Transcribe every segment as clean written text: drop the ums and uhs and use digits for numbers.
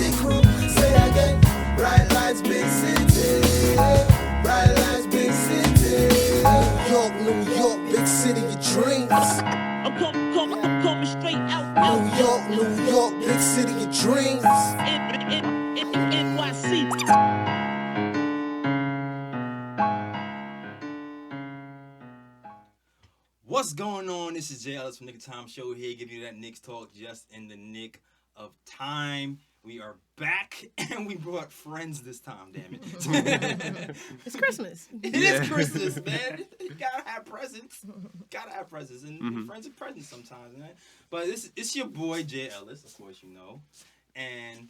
city crew. Say again. Bright lights, big city. Bright lights, big city. New York, big city of dreams. I'm coming straight out. New York, big city of dreams. NYC. What's going on? This is Jay Ellis from Nick of Time Show here, giving you that Knicks talk just in the nick of time. We are back, and we brought friends this time, damn it. It's Christmas. It is Christmas, man. You gotta have presents. And friends are presents sometimes, man. But it's your boy, Jay Ellis, of course you know. And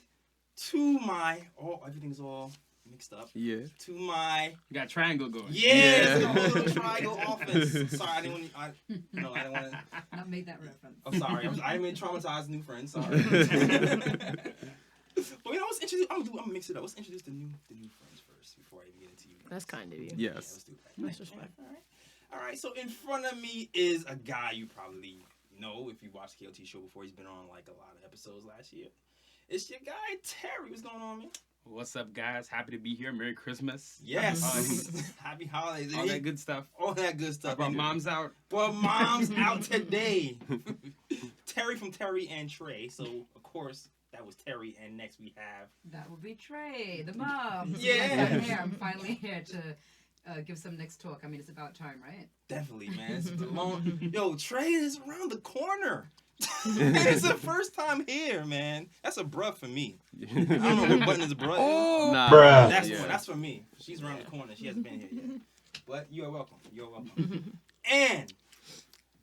to my... Oh, everything's all mixed up. Yeah. To my... You got a triangle going. Yeah. The whole little triangle offense. Sorry, I didn't want to... Not made that reference. I'm sorry. I didn't mean to traumatize new friends. Sorry. But you know, let's introduce. I'm gonna mix it up. Let's introduce the new friends first before I even get into you. That's kind of you. Yes. Let's do that. Nice respect. All right. So in front of me is a guy you probably know if you watched the KLT show before. He's been on like a lot of episodes last year. It's your guy Terry. What's going on, man? What's up, guys? Happy to be here. Merry Christmas. Yes. Happy holidays. All that good stuff. All that good stuff. I brought moms out. Well, mom's out today. Terry from Terry and Trey. So of course. That was Terry, and next we have... That would be Trey, the mom. Yeah. Yes, I'm here. I'm finally here to give some Knicks talk. I mean, it's about time, right? Definitely, man. It's been long. Yo, Trey is around the corner. It's the first time here, man. That's a bruh for me. I don't know what button is bruh. Oh, nah. Bruh. That's for me. She's around the corner. She hasn't been here yet. But you're welcome. You're welcome. And...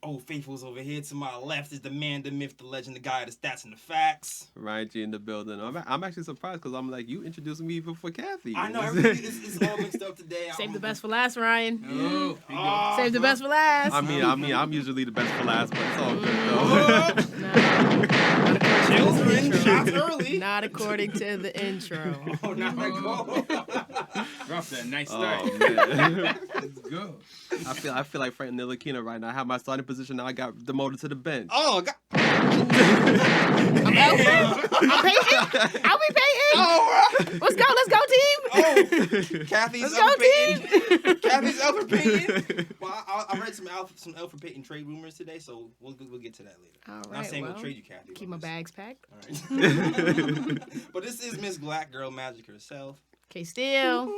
Old Faithful's over here. To my left is the man, the myth, the legend, the guy, the stats and the facts. Ryan G in the building. I'm actually surprised because I'm like, you introduced me before Kathy. I know. It's all mixed up today. Save the best for last, Ryan. Oh, Save the best for last. I mean, I'm usually the best for last, but it's all good though. Children, shots early. Not according to the intro. Oh, not like Rough that. Nice start. Oh, man. Let's go. I feel like Frank Ntilikina right now. I have my starting position now. I got demoted to the bench. Oh, God. I'm Peyton. I'll be Peyton. Oh, Let's go, team. Oh, Kathy's Let's go, team. Kathy's Alfred Payton. Well, I read some Alfred Payton trade rumors today, so we'll get to that later. All right, Not saying well, we'll trade you, Kathy. keep my bags packed. All right. But this is Miss Black Girl Magic herself. K-Steel.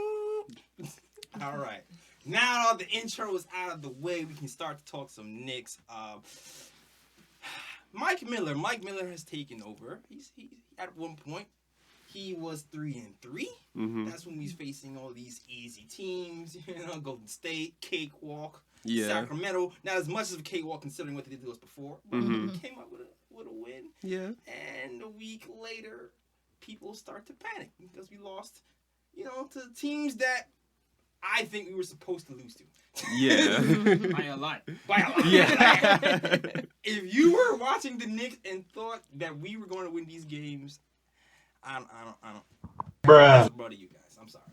All right. Now the intro is out of the way, we can start to talk some Knicks. Mike Miller has taken over. He at one point he was 3-3. Mm-hmm. That's when he's facing all these easy teams. Golden State, cakewalk, Yeah. Sacramento. Not as much as a cakewalk considering what they did to us before, but he came up with a win. Yeah. And a week later, people start to panic because we lost, to teams that I think we were supposed to lose to. Yeah. By a lot. Yeah. If you were watching the Knicks and thought that we were going to win these games, I don't. Bruh. Brother, you guys. I'm sorry.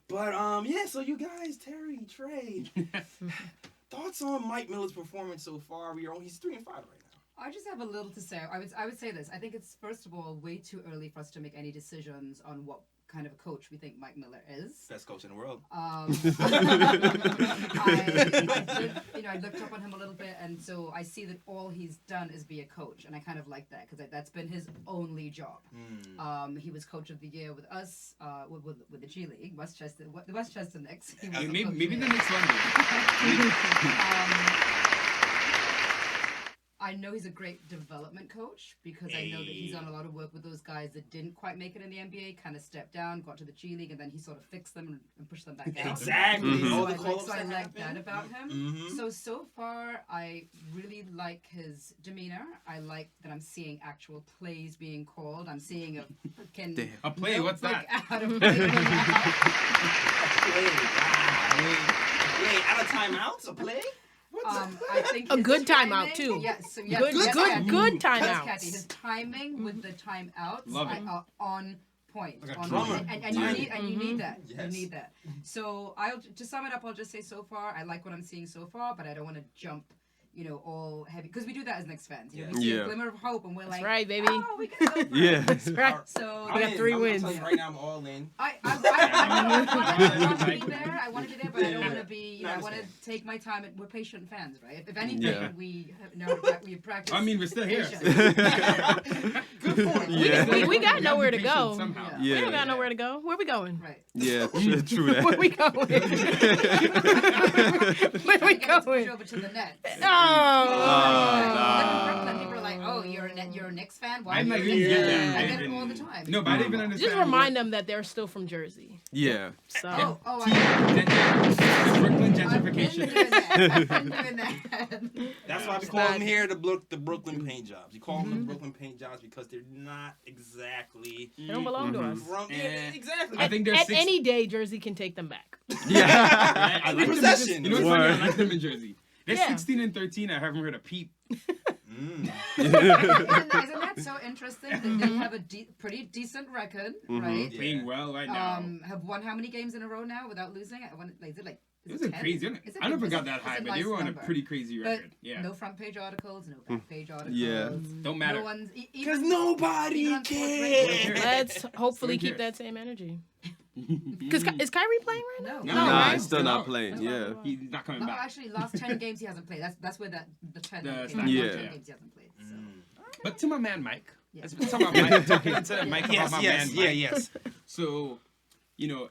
But yeah. So you guys, Terry, Trey, thoughts on Mike Miller's performance so far? He's 3-5 right now. I just have a little to say. I would say this. I think it's, first of all, way too early for us to make any decisions on what kind of a coach we think Mike Miller is. Best coach in the world. I looked up on him a little bit, and so I see that all he's done is be a coach, and I kind of like that because that's been his only job. He was coach of the year with us, with the G League, the Westchester Knicks. Maybe the Knicks won. I know he's a great development coach because I know that he's done a lot of work with those guys that didn't quite make it in the NBA, kind of stepped down, got to the G League, and then he sort of fixed them and pushed them back out. Exactly. Mm-hmm. So I like that about him. Mm-hmm. So far, I really like his demeanor. I like that I'm seeing actual plays being called. I'm seeing a freaking... A play? What's that? Out of play. Wait, out of timeouts? A play? I think A good timing, timeout too. Yes, Good Yes, timeouts. Kathy, his timing with the timeouts are on point. Like a drummer. And you need that. Yes. You need that. So to sum it up, I'll just say so far, I like what I'm seeing so far, but I don't want to jump all heavy, because we do that as Knicks fans. We see Yeah. a glimmer of hope, and we're That's like, right, baby. oh, we can go for it. Yeah. That's right. So We got 3 wins. I'm telling you right now, I'm all in. I want to be there. I want to be there, but I don't want to be. I want to take my time. We're patient fans, right? If anything, Yeah. we practice. I mean, we're still here. patience. Good point. Yeah. We got You nowhere have to be patient go. Somehow. Yeah. We don't got nowhere to go. Where we going? Right. Yeah, true that. Where we going? Where we Get us going? over to the Nets. Oh. Living in Brooklyn, people are like, "Oh, you're a Knicks fan? Why are I'm you a like, Knicks yeah. fan?" I get it all the time. No, but I didn't even understand. Just remind them that they're still from Jersey. Yeah. So Oh, The Brooklyn I've been gentrification. doing that. I've been doing that. That's why we It's call not- them here the Brooklyn paint jobs. You call them the Brooklyn paint jobs because they're not exactly they don't belong to us. from. Eh. Exactly. I think there's At 6. any day, Jersey can take them back. Yeah. I like them in Possession. Jersey. You know what's funny? I Word. like them in Jersey. They're Yeah. 16 and 13. I haven't heard a peep. Isn't that so interesting that they have a pretty decent record, right? Yeah. Playing well right now. Have won how many games in a row now without losing? Is it like? It was a 10? crazy. Is it I never it's got a- that it's high, but they nice were on a number. pretty crazy But record. Yeah. no front page articles, no back page articles. Yeah. Don't matter. No one's Because even nobody on Sports cares. Radio. Let's hopefully Who keep cares? that same energy. Because is Kyrie playing right now? No. Nah, right? he's still not No. playing. Yeah. He's not coming No, back. actually, last 10 games he hasn't played. That's where the 10 The came stat- from. Yeah. Last 10 games he hasn't played. So. But to my man Mike. Yeah. Let's talk about Mike. Talking to Mike about Yes, my yes, man yeah, Mike. yes. So,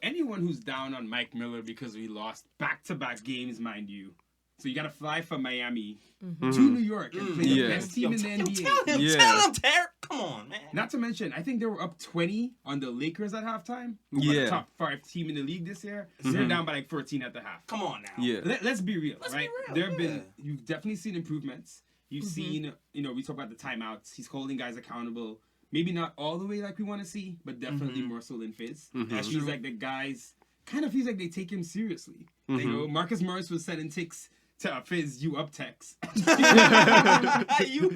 anyone who's down on Mike Miller because we lost back-to-back games, mind you. So you gotta fly from Miami to New York and play the Yeah. best team in the NBA. Tell him, Yeah. tell him, Terry. Come on, man. Not to mention, I think they were up 20 on the Lakers at halftime. Who were Yeah. the top 5 team in the league this year. They're down by like 14 at the half. Come on now. Yeah. Let's be real, Let's be right? real, There have yeah. been, you've definitely seen improvements. You've seen, we talk about the timeouts. He's holding guys accountable. Maybe not all the way like we want to see, but definitely more so than Fizz. That's He's true. like the guys, kind of feels like they take him seriously. Marcus Morris was sending ticks to Fizz, you up text. You,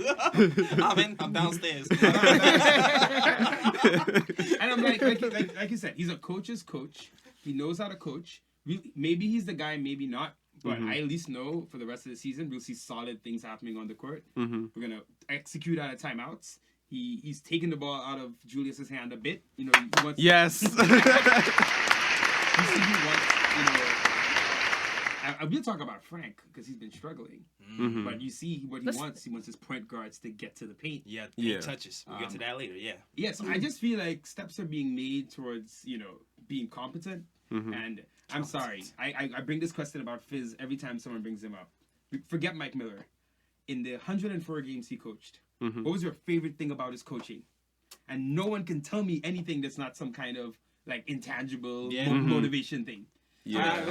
I'm in. I'm downstairs. And I'm like you said, he's a coach's coach. He knows how to coach. Maybe he's the guy, maybe not. But I at least know for the rest of the season, we'll see solid things happening on the court. We're going to execute out of timeouts. He's taken the ball out of Julius's hand a bit. He wants... Yes. You see, he wants, we'll talk about Frank because he's been struggling. But you see what he wants. He wants his point guards to get to the paint. Yeah, Yeah. touches. We'll get to that later. Yeah. Yeah, so I just feel like steps are being made towards, being competent. And I'm sorry, I bring this question about Fizz every time someone brings him up. Forget Mike Miller. In the 104 games he coached, what was your favorite thing about his coaching? And no one can tell me anything that's not some kind of like intangible motivation thing. Yeah.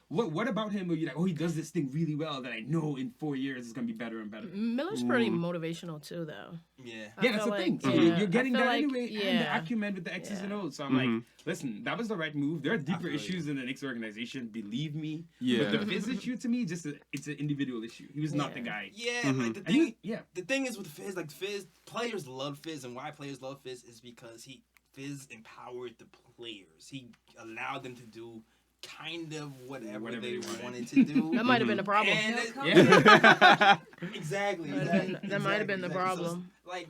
What about him where you're like, oh, he does this thing really well that I know in 4 years is going to be better and better? Miller's pretty motivational too, though. Yeah. I Yeah, that's feel the thing. like- So yeah, you're getting I feel that like- anyway, and the yeah. acumen with the X's and O's. So I'm like, listen, that was the right move. There are deeper issues in the Knicks organization, believe me. Yeah. But the Fizz issue to me, it's an individual issue. He was not the guy. Yeah, like the And thing. yeah. The thing is with Fizz, like Fizz, players love Fizz, and why players love Fizz is because Fizz empowered the players. He allowed them to do kind of whatever they wanted to do. That might have been the problem. And exactly. That might have been the problem. So, like,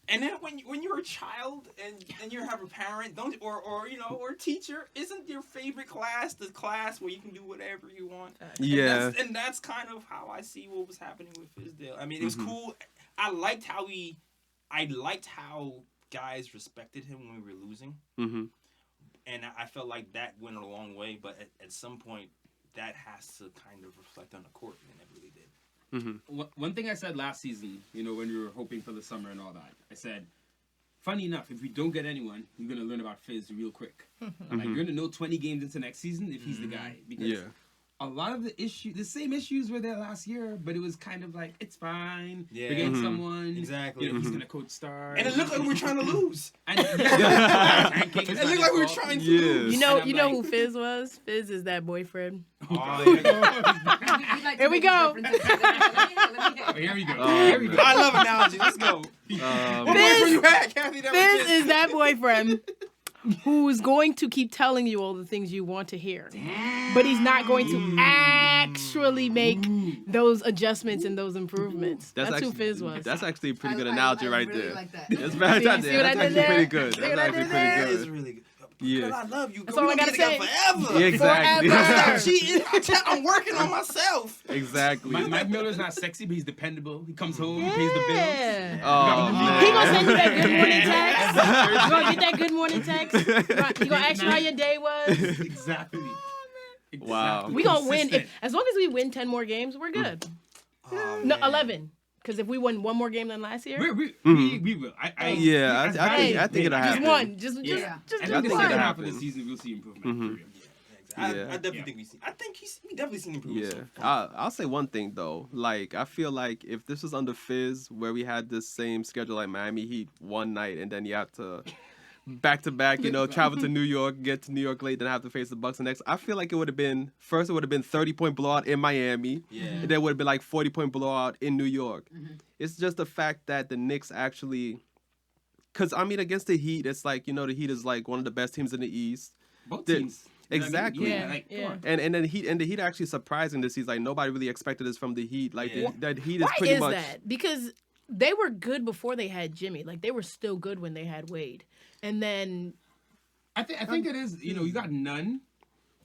and then when you're a child and you have a parent, or a teacher, isn't your favorite class the class where you can do whatever you want? Yeah. And that's kind of how I see what was happening with Fizdale. I mean, it was cool. I liked how guys respected him when we were losing. And I felt like that went a long way, but at some point, that has to kind of reflect on the court, and it really did. One thing I said last season, when we were hoping for the summer and all that, I said, funny enough, if we don't get anyone, you're going to learn about Fizz real quick. Like, you're going to know 20 games into next season if he's the guy. Because a lot of the same issues were there last year, but it was kind of like, it's fine. Yeah. We're getting someone. Exactly. He's going to coach stars. And it looked like we were trying to lose. And, It looked like we were trying to lose. You And I'm know like- who Fizz was? Fizz is that boyfriend. Here we go. Here we go. Oh, Here we go. I love analogies. Let's go. What boyfriend you had, Kathy? That was Fizz it. is that boyfriend who's going to keep telling you all the things you want to hear. But he's not going to actually make those adjustments and those improvements. That's who Fizz was. That's actually a pretty good analogy right really there. like that. That's very See what I that's did actually there? pretty good. See That's what I actually did pretty That good. is really good. Yeah. Girl, I love you. That's Girl, all I we gotta gonna get say. together forever. Yeah, exactly. Forever. Stop cheating. I'm working on myself. Exactly. Mike Miller's not sexy, but he's dependable. He comes home, he pays the bills. Yeah. Oh, He man. gonna send you that good morning text. You gonna get that good morning text. You gonna ask you how your day was. Exactly. Wow. We gonna win. Consistent. As long as we win 10 more games, we're good. Oh, No, man. 11. Because if we won one more game than last year, We will. Yeah, I think it'll just one. one. Just I I think think the it'll second half of the happen. season we'll see improvement. Mhm. Period. I Yeah. definitely think we see. We definitely seen improvement. Yeah, So far. I'll say one thing though. Like, I feel like if this was under Fizz, where we had this same schedule like Miami Heat one night, and then you have to back to back, travel to New York, get to New York late, then have to face the Bucks the next. I feel like it would have been 30-point blowout in Miami, Yeah. and then would have been like 40-point blowout in New York. It's just the fact that the Knicks actually, because I mean against the Heat, it's like the Heat is like one of the best teams in the East. Both The- teams. You know what I mean? Exactly. Yeah, like, come Yeah. on. And the Heat actually surprising this season. Like nobody really expected this from the Heat. Like Yeah. that Heat is why pretty is much. that? Because they were good before they had Jimmy. Like they were still good when they had Wade. And then I think it is. You got Nunn,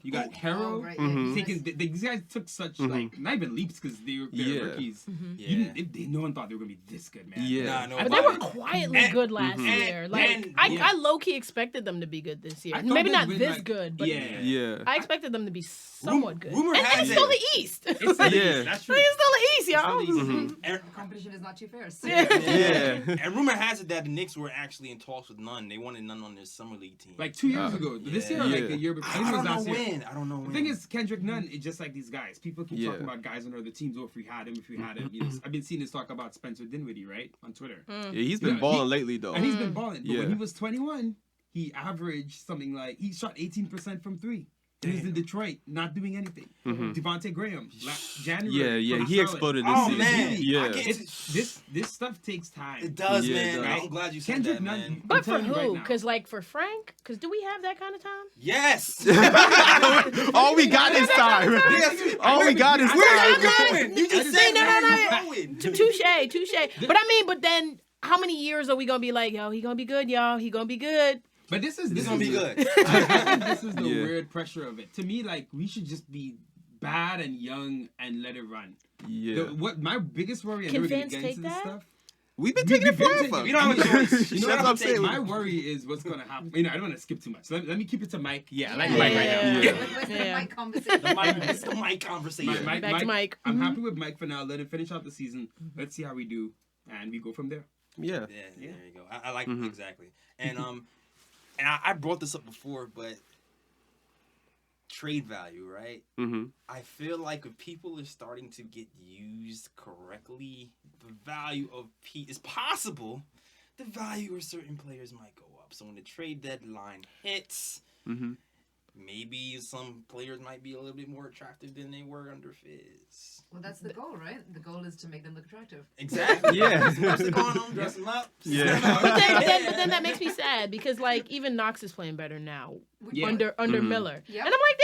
you got Harrow. Oh, right, Mhm. Taking, these guys took such like not even leaps because they're Yeah. rookies. Yeah. No one thought they were gonna be this good, man. Yeah. Nah, But they were nobody. quietly And- good last and- year. Like and- yeah. I low key expected them to be good this year. I thought Maybe they'd not win, this like- good, but yeah. Yeah. I expected them to be somewhat good. rumor and has it's still it- the East. It's Yeah. That's It's true. still the East, y'all. It's still the Mm-hmm. East. And, Competition is not too fierce. Yeah. and rumor has it that the Knicks were actually in talks with Nunn. They wanted Nunn on their summer league team. Like 2 years ago. This year, or like Yeah. a year before. I think it don't was know last year. when. I don't know when. The thing is, Kendrick Nunn is just like these guys. People keep Yeah. talking about guys on other teams. Oh, if we had him, I've been seeing this talk about Spencer Dinwiddie, right, on Twitter. Yeah, he's been Yeah, balling he- lately though. And he's been balling. But Yeah. when he was 21, he averaged something like, he shot 18% from three. He was in Detroit, not doing anything. Devontae Graham, January. Yeah, from he Charlotte. exploded this Oh season. man, Yeah. I can't, This stuff takes time. it does, Yeah, it man. does. I'm glad you said Kendrick that, Nunn. man. But I'm for telling you right who? now. Because like for Frank? Because do we have that kind of time? Yes. All we got is time. Yes. All we got is Where are time. you going? You just said no, where no, are no. you going? Touche. But then how many years are we gonna be like, yo, he gonna be good, y'all. He gonna be good. But this is It's gonna be good. I think this is the Yeah. weird pressure of it. To me, like we should just be bad and young and let it run. Yeah. What my biggest worry, I Can never gonna fans get take into this that? stuff. We've been taking it We've been forever. taking- We don't have a choice. You know That's what what I'm I'm saying? saying. My worry is what's gonna happen. I don't want to skip too much. Let me keep it to Mike. Yeah, I like Yeah. Mike right now. Yeah. Where's the Yeah. mic conversation? It's the mic conversation. Mike, Back to Mike. I'm happy with Mike for now. Let him finish out the season. Let's see how we do, and we go from there. Yeah. Yeah, there you go. I like it exactly. And I brought this up before, but trade value, right? Mm-hmm. I feel like if people are starting to get used correctly, the value of it's possible the value of certain players might go up. So when the trade deadline hits, Mm-hmm. maybe some players might be a little bit more attractive than they were under Fizz. Well, that's the goal, right? The goal is to make them look attractive. Exactly. Yeah. Dress them up. Yeah. But then that makes me sad because like even Knox is playing better now Yeah. under Mhm. Miller. Yep. And I'm like,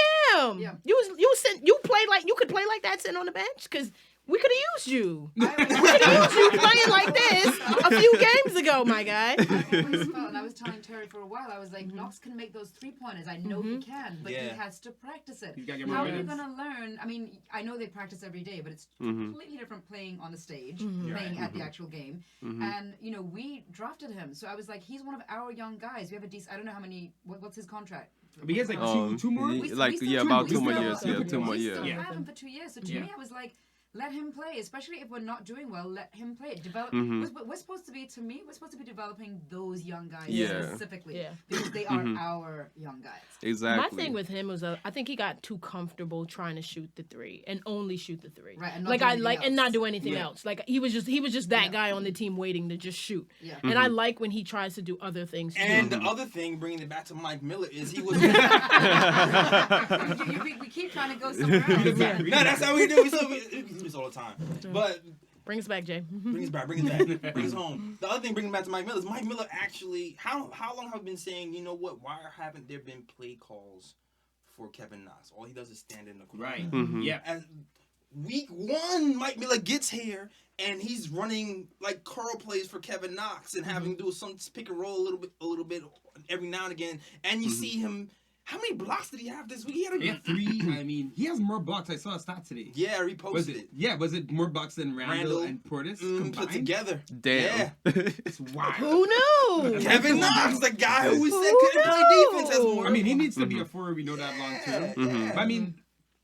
damn, Yeah. you could play like that sitting on the bench because we could have used you. I We could have used you playing like this a few games ago, my guy. I always felt, and I was telling Terry for a while, I was like, Knox can make those 3-pointers. I know he can, but he Yeah. has to practice it. He's gotta get more How are you minutes. going to learn? I mean, I know they practice every day, but it's Mhm. completely different playing on the stage, Mhm. playing Right. at the actual game. And, we drafted him. So I was like, he's one of our young guys. We have a decent, I don't know how many, what's his contract? But he has like Um, two more. he- We like, still yeah, two- about we 2 more still- years. Yeah, 2 more we years. still Yeah. have him for 2 years. So to Yeah. me, I was like, let him play, especially if we're not doing well. Let him play. Develop. Mhm. We're supposed to be, to me, we're supposed to be developing those young guys Yeah. specifically Yeah. because they are our young guys. Exactly. My thing with him was I think he got too comfortable trying to shoot the three and only shoot the three. Right, and not like do I anything like and not else. do anything Yeah. else. Like he was just that Yeah. guy on the team waiting to just shoot. Yeah. And I like when he tries to do other things too. And the other thing, bringing it back to Mike Miller, is he was. we keep trying to go somewhere else. No, that's how we do. We do this all the time. But Bring us back, Jay. Bring us back. Bring us home. The other thing bringing back to Mike Miller is Mike Miller actually, how long have I been saying, you know what, why haven't there been play calls for Kevin Knox? All he does is stand in the corner. Right. Mhm. Yeah. And week 1, Mike Miller gets here, and he's running like curl plays for Kevin Knox and having to do some pick and roll a little bit every now and again. And you see him. How many blocks did he have this week? He had 3. I mean, he has more blocks. I saw a stat today. Yeah, I reposted Was it. it? Yeah, was it more blocks than Randall and Portis combined? Put together. Damn. It's wild. Who knew? Kevin Knox, the guy who we said couldn't play defense, has more. I mean, he needs to be a forward. We know that long term. Yeah. But I mean,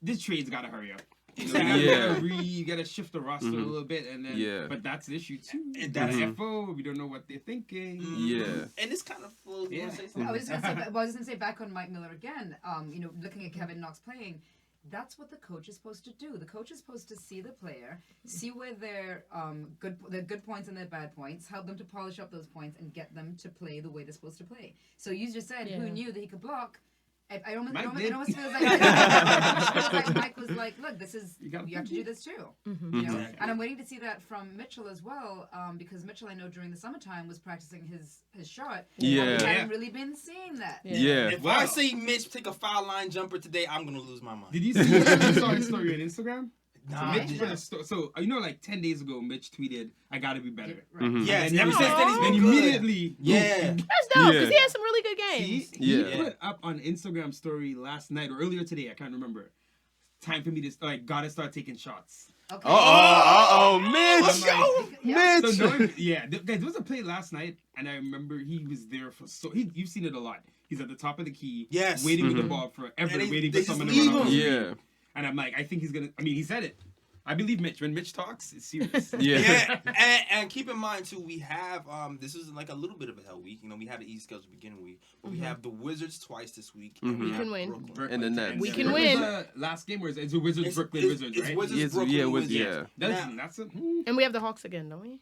this trade's got to hurry up. Yeah. You gotta shift the roster a little bit, and then. Yeah. But that's the issue too. And That's that's- FO. We don't know what they're thinking. Yeah. And this kind of flows. You Yeah. want to say something? I was just gonna say back on Mike Miller again. Looking at Kevin Knox playing, that's what the coach is supposed to do. The coach is supposed to see the player, see where their good points and their bad points, help them to polish up those points, and get them to play the way they're supposed to play. So you just said, who Yeah. knew that he could block? It almost Mike feels like Mike was like, look, this is you have to do this too. You know? And I'm waiting to see that from Mitchell as well, because Mitchell, I know during the summertime was practicing his shot. Yeah. We haven't really been seeing that. Yeah. If Wow. I see Mitch take a foul line jumper today, I'm gonna lose my mind. Did you see? You saw his story on Instagram. Nah, Mitch yeah. put a so like 10 days ago, Mitch tweeted, "I gotta be better." Right. Yes, And ever then since then he's then been good. immediately, Yeah. That's dope, because Yeah. he had some really good games. He Yeah. put up on Instagram story last night or earlier today. I can't remember. Time for me to gotta start taking shots. Okay. Mitch. Yeah. Mitch. So knowing, guys, there was a play last night, and I remember he was there for you've seen it a lot. He's at the top of the key, Yes. waiting with the ball forever, And waiting they for someone to just run off. leave the him. screen. And I'm like, I think he's gonna. I mean, he said it. I believe Mitch. When Mitch talks, it's serious. Yeah. And keep in mind too, we have this is like a little bit of a hell week. You know, we had the East Coast beginning week, but we have the Wizards twice this week. And we We have can win. Brooklyn. And the Nets. We can What was win. the last game where it's a Wizards Brooklyn Wizards, it's right? Wizards, Yes, Brooklyn, yeah, Wizards. yeah. That's a. And we have the Hawks again, don't we?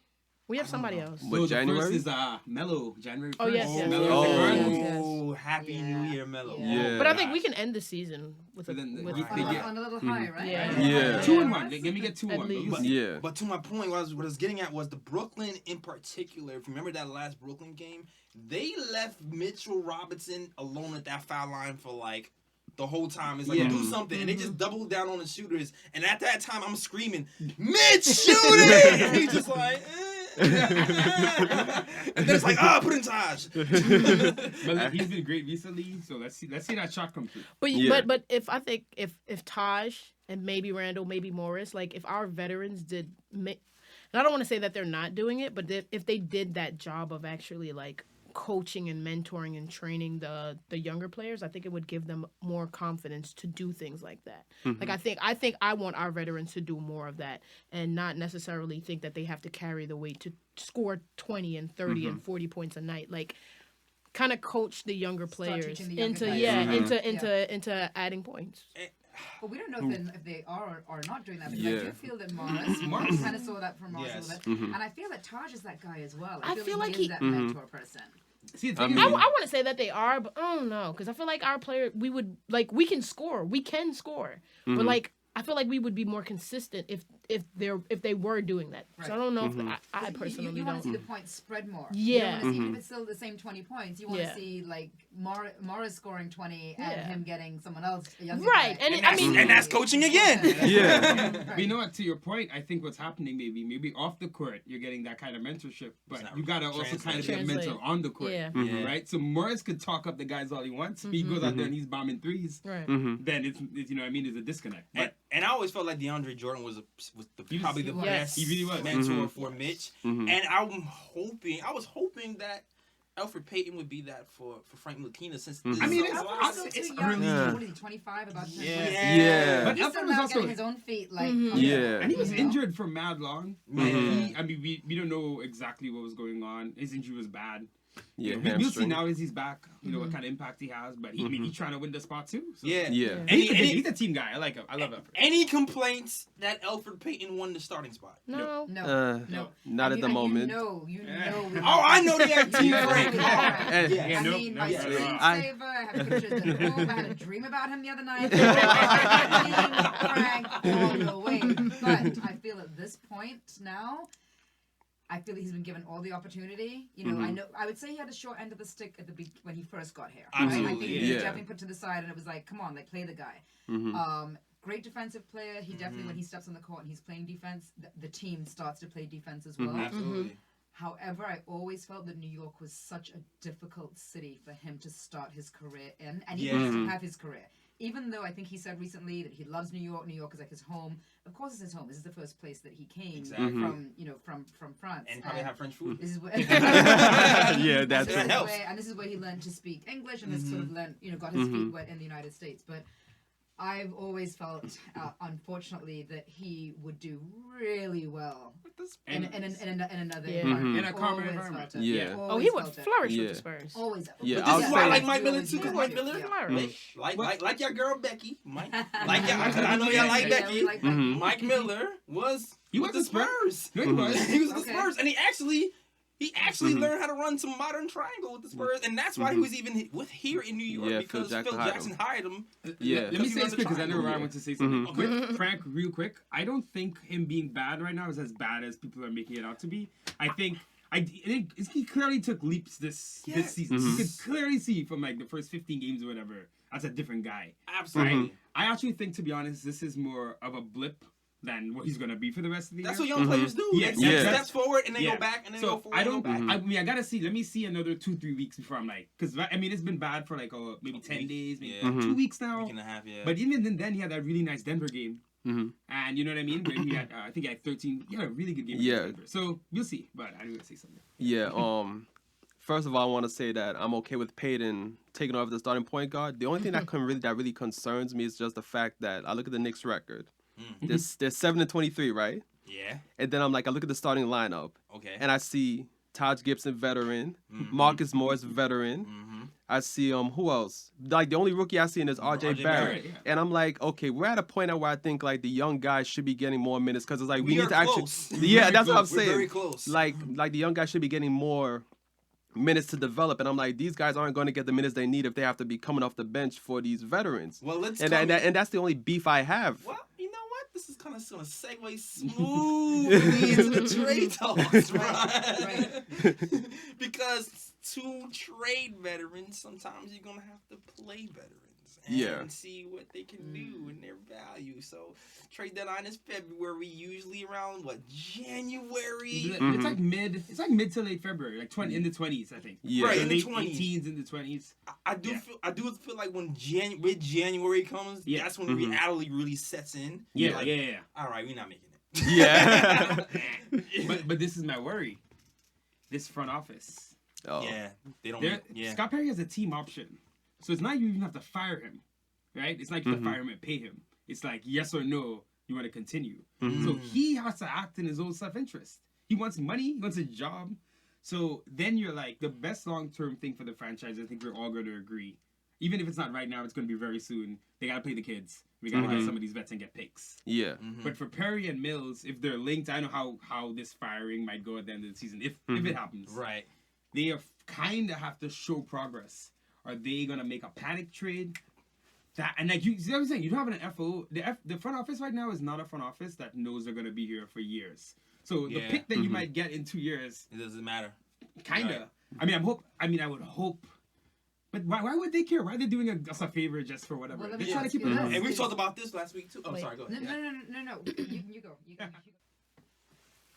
We have somebody else. What, the January? first is Mellow, January 1st. Oh, yes, yes. Mellow Oh. Burns. Oh, happy New Year, Melo. Yeah. But I think we can end the season with So then with you- On, Yeah. on a little high, right? Yeah. Yeah. 2-1. Let me get 2-1. At least. But Yeah. But to my point, what I was getting at was the Brooklyn in particular. If you remember that last Brooklyn game, they left Mitchell Robinson alone at that foul line for like the whole time. It's like, Yeah. do something. And they just doubled down on the shooters. And at that time, I'm screaming, Mitch, shoot it! And he's just like, and then it's like, put in Taj. But like, he's been great recently, so let's see that shot come through. But Yeah. but if I think if Taj and maybe Randall, maybe Morris, like if our veterans did, and I don't want to say that they're not doing it, but if they did that job of actually like coaching and mentoring and training the younger players, I think it would give them more confidence to do things like that. Like I think I want our veterans to do more of that and not necessarily think that they have to carry the weight to score 20 and 30 and 40 points a night. Like kind of coach the younger Start players teaching the younger into guys. into adding points. But we don't know if they are or not doing that. Because I Yeah. do feel that Morris kind of saw that from Morris Yes. a little bit. And I feel that Taj is that guy as well. I feel like he is he- that mentor person. See, the I thing mean- is, I want to say that they are, but I don't know, because I feel like our player, we would like we can score, but like I feel like we would be more consistent if they were doing that. So I don't know if I personally you want don't. to see the points spread more. Yeah. You want to see if it's still the same 20 points. You want Yeah. to see like Morris scoring 20 and Yeah. him getting someone else a younger Right, guy. and And I that's, mean, and that's coaching again. Yeah. but you know what? To your point, I think what's happening maybe off the court, you're getting that kind of mentorship, but not you gotta also kind of be a Translate. mentor on the court, Yeah. Yeah. right? So Morris could talk up the guys all he wants. He goes out there and he's bombing threes. right. Then it's you know what I mean, there's a disconnect. But And I always felt like DeAndre Jordan was probably the was. best He really was. mentor for Mitch. And I was hoping that Alfred Payton would be that for Frank Ntilikina since I mean, Alfred's still too young. Yeah. What is he, 25? About to turn Yeah. 26? Yeah. But He's Alfred still was now also getting his own feet. Like, Yeah. and he was You know? injured for mad long. Mhm. I mean, we don't know exactly what was going on. His injury was bad. Yeah, We'll see hamstring. now as he's back, what kind of impact he has. But I mean, he's trying to win the spot too. So. Yeah. Yeah. And he's a team guy. I like him. I love him. Any complaints that Alfred Payton won the starting spot? No. No. Not at the moment. You know. Oh, I know they have Team Frank. I Yeah, nope, mean, my nope. screensaver, I have pictures at home. I had a dream about him the other night. Frank all the way. But I feel at this point now, I feel he's been given all the opportunity. I know. I would say he had a short end of the stick at when he first got here. Right? I think he was definitely put to the side, and it was like, come on, play the guy. Great defensive player. He definitely, when he steps on the court and he's playing defense, the team starts to play defense as well. Absolutely. However, I always felt that New York was such a difficult city for him to start his career in, and even to have his career. Even though I think he said recently that he loves New York is like his home. Of course, it's his home. This is the first place that he came from France. And probably have French food. This is where Yeah, that's That it. helps. and this is where he learned to speak English and has sort of learned, got his feet wet in the United States. But I've always felt, unfortunately, that he would do really well in another environment. In a calmer Always environment. felt it. Yeah. Oh, he would Felt it. flourish Yeah. with the Spurs. Always. Yeah, But I'll this is why I say- like Mike Miller Really too. good. Mike Miller, Flourish. like your girl Becky, Mike. Like y'all, cause I know y'all like Yeah, Becky. we like Becky. Mike Miller was He with the was a Spur. Spurs. No, he was. He was with Okay. the Spurs, and he actually learned how to run some modern triangle with the Spurs, and that's why he was even here in New York Yeah, because Phil Phil Jackson Jackson hired him. Yeah. Let me Because say he this runs quick a because I know Ryan triangle. wants to say something. Quick, Frank, real quick. I don't think him being bad right now is as bad as people are making it out to be. I think he clearly took leaps this season. You could clearly see from the first 15 games or whatever. That's a different guy. Absolutely. I actually think, to be honest, this is more of a blip than what he's gonna be for the rest of the year. That's what young players do. Yeah, They yeah. steps forward and then go back and then so go forward. I and don't. go back. I mean, I gotta see. Let me see another 2-3 weeks before I'm because I mean it's been bad for maybe 10 days, maybe 2 weeks now. Week and a half, yeah. But even then he had that really nice Denver game, and you know what I mean. Where he had, I think he had 13. He had a really good game. Yeah. Against Denver. So we'll see. But I'm gonna say something. Yeah. First of all, I want to say that I'm okay with Payton taking over the starting point guard. The only thing that really concerns me is just the fact that I look at the Knicks record. They're 7-23, right? Yeah. And then I look at the starting lineup, Okay. and I see Taj Gibson, veteran, Marcus Morris, veteran. I see who else? The only rookie I see is R.J. R.J. Barrett, Barrett, yeah. and I'm like, okay, we're at a point now where I think the young guys should be getting more minutes because it's we We need are to close. actually, yeah, Very that's what I'm close. We're saying. very close. Like the young guys should be getting more minutes to develop, and I'm like, these guys aren't going to get the minutes they need if they have to be coming off the bench for these veterans. Well, let's and come- that's the only beef I have. Well, you know what? This is kind of going to segue smoothly into the trade talks, right? Because to trade veterans, sometimes you're going to have to play veterans and see what they can do and their value. So trade deadline is February, usually around January. It's like mid to late February, in the 20s, I think. Yeah. Right, in the late 20s. 18s, in the 20s. I do feel like when January comes, that's when reality really sets in. Yeah, You're yeah. All right, we're not making it. Yeah. But this is my worry. This front office. Oh. Yeah, they don't. Scott Perry has a team option. So it's not you even have to fire him, right? It's not you have to fire him and pay him. It's like, yes or no, you want to continue. So he has to act in his own self-interest. He wants money. He wants a job. So then you're the best long-term thing for the franchise, I think we're all going to agree. Even if it's not right now, it's going to be very soon. They got to play the kids. We got to get some of these vets and get picks. Yeah. But for Perry and Mills, if they're linked, I know how this firing might go at the end of the season, if it happens. Right. They kind of have to show progress. Are they gonna make a panic trade? You see what I'm saying? You don't have an FO. The front office right now is not a front office that knows they're gonna be here for years. So the pick that you might get in 2 years, It doesn't matter. kinda. Right. I would hope. But why would they care? Why are they doing us a favor just for whatever? Well, let They're me trying to ask keep you it this. low. And we talked about this last week too. Oh, Wait, sorry. Go ahead. No. You go. You go.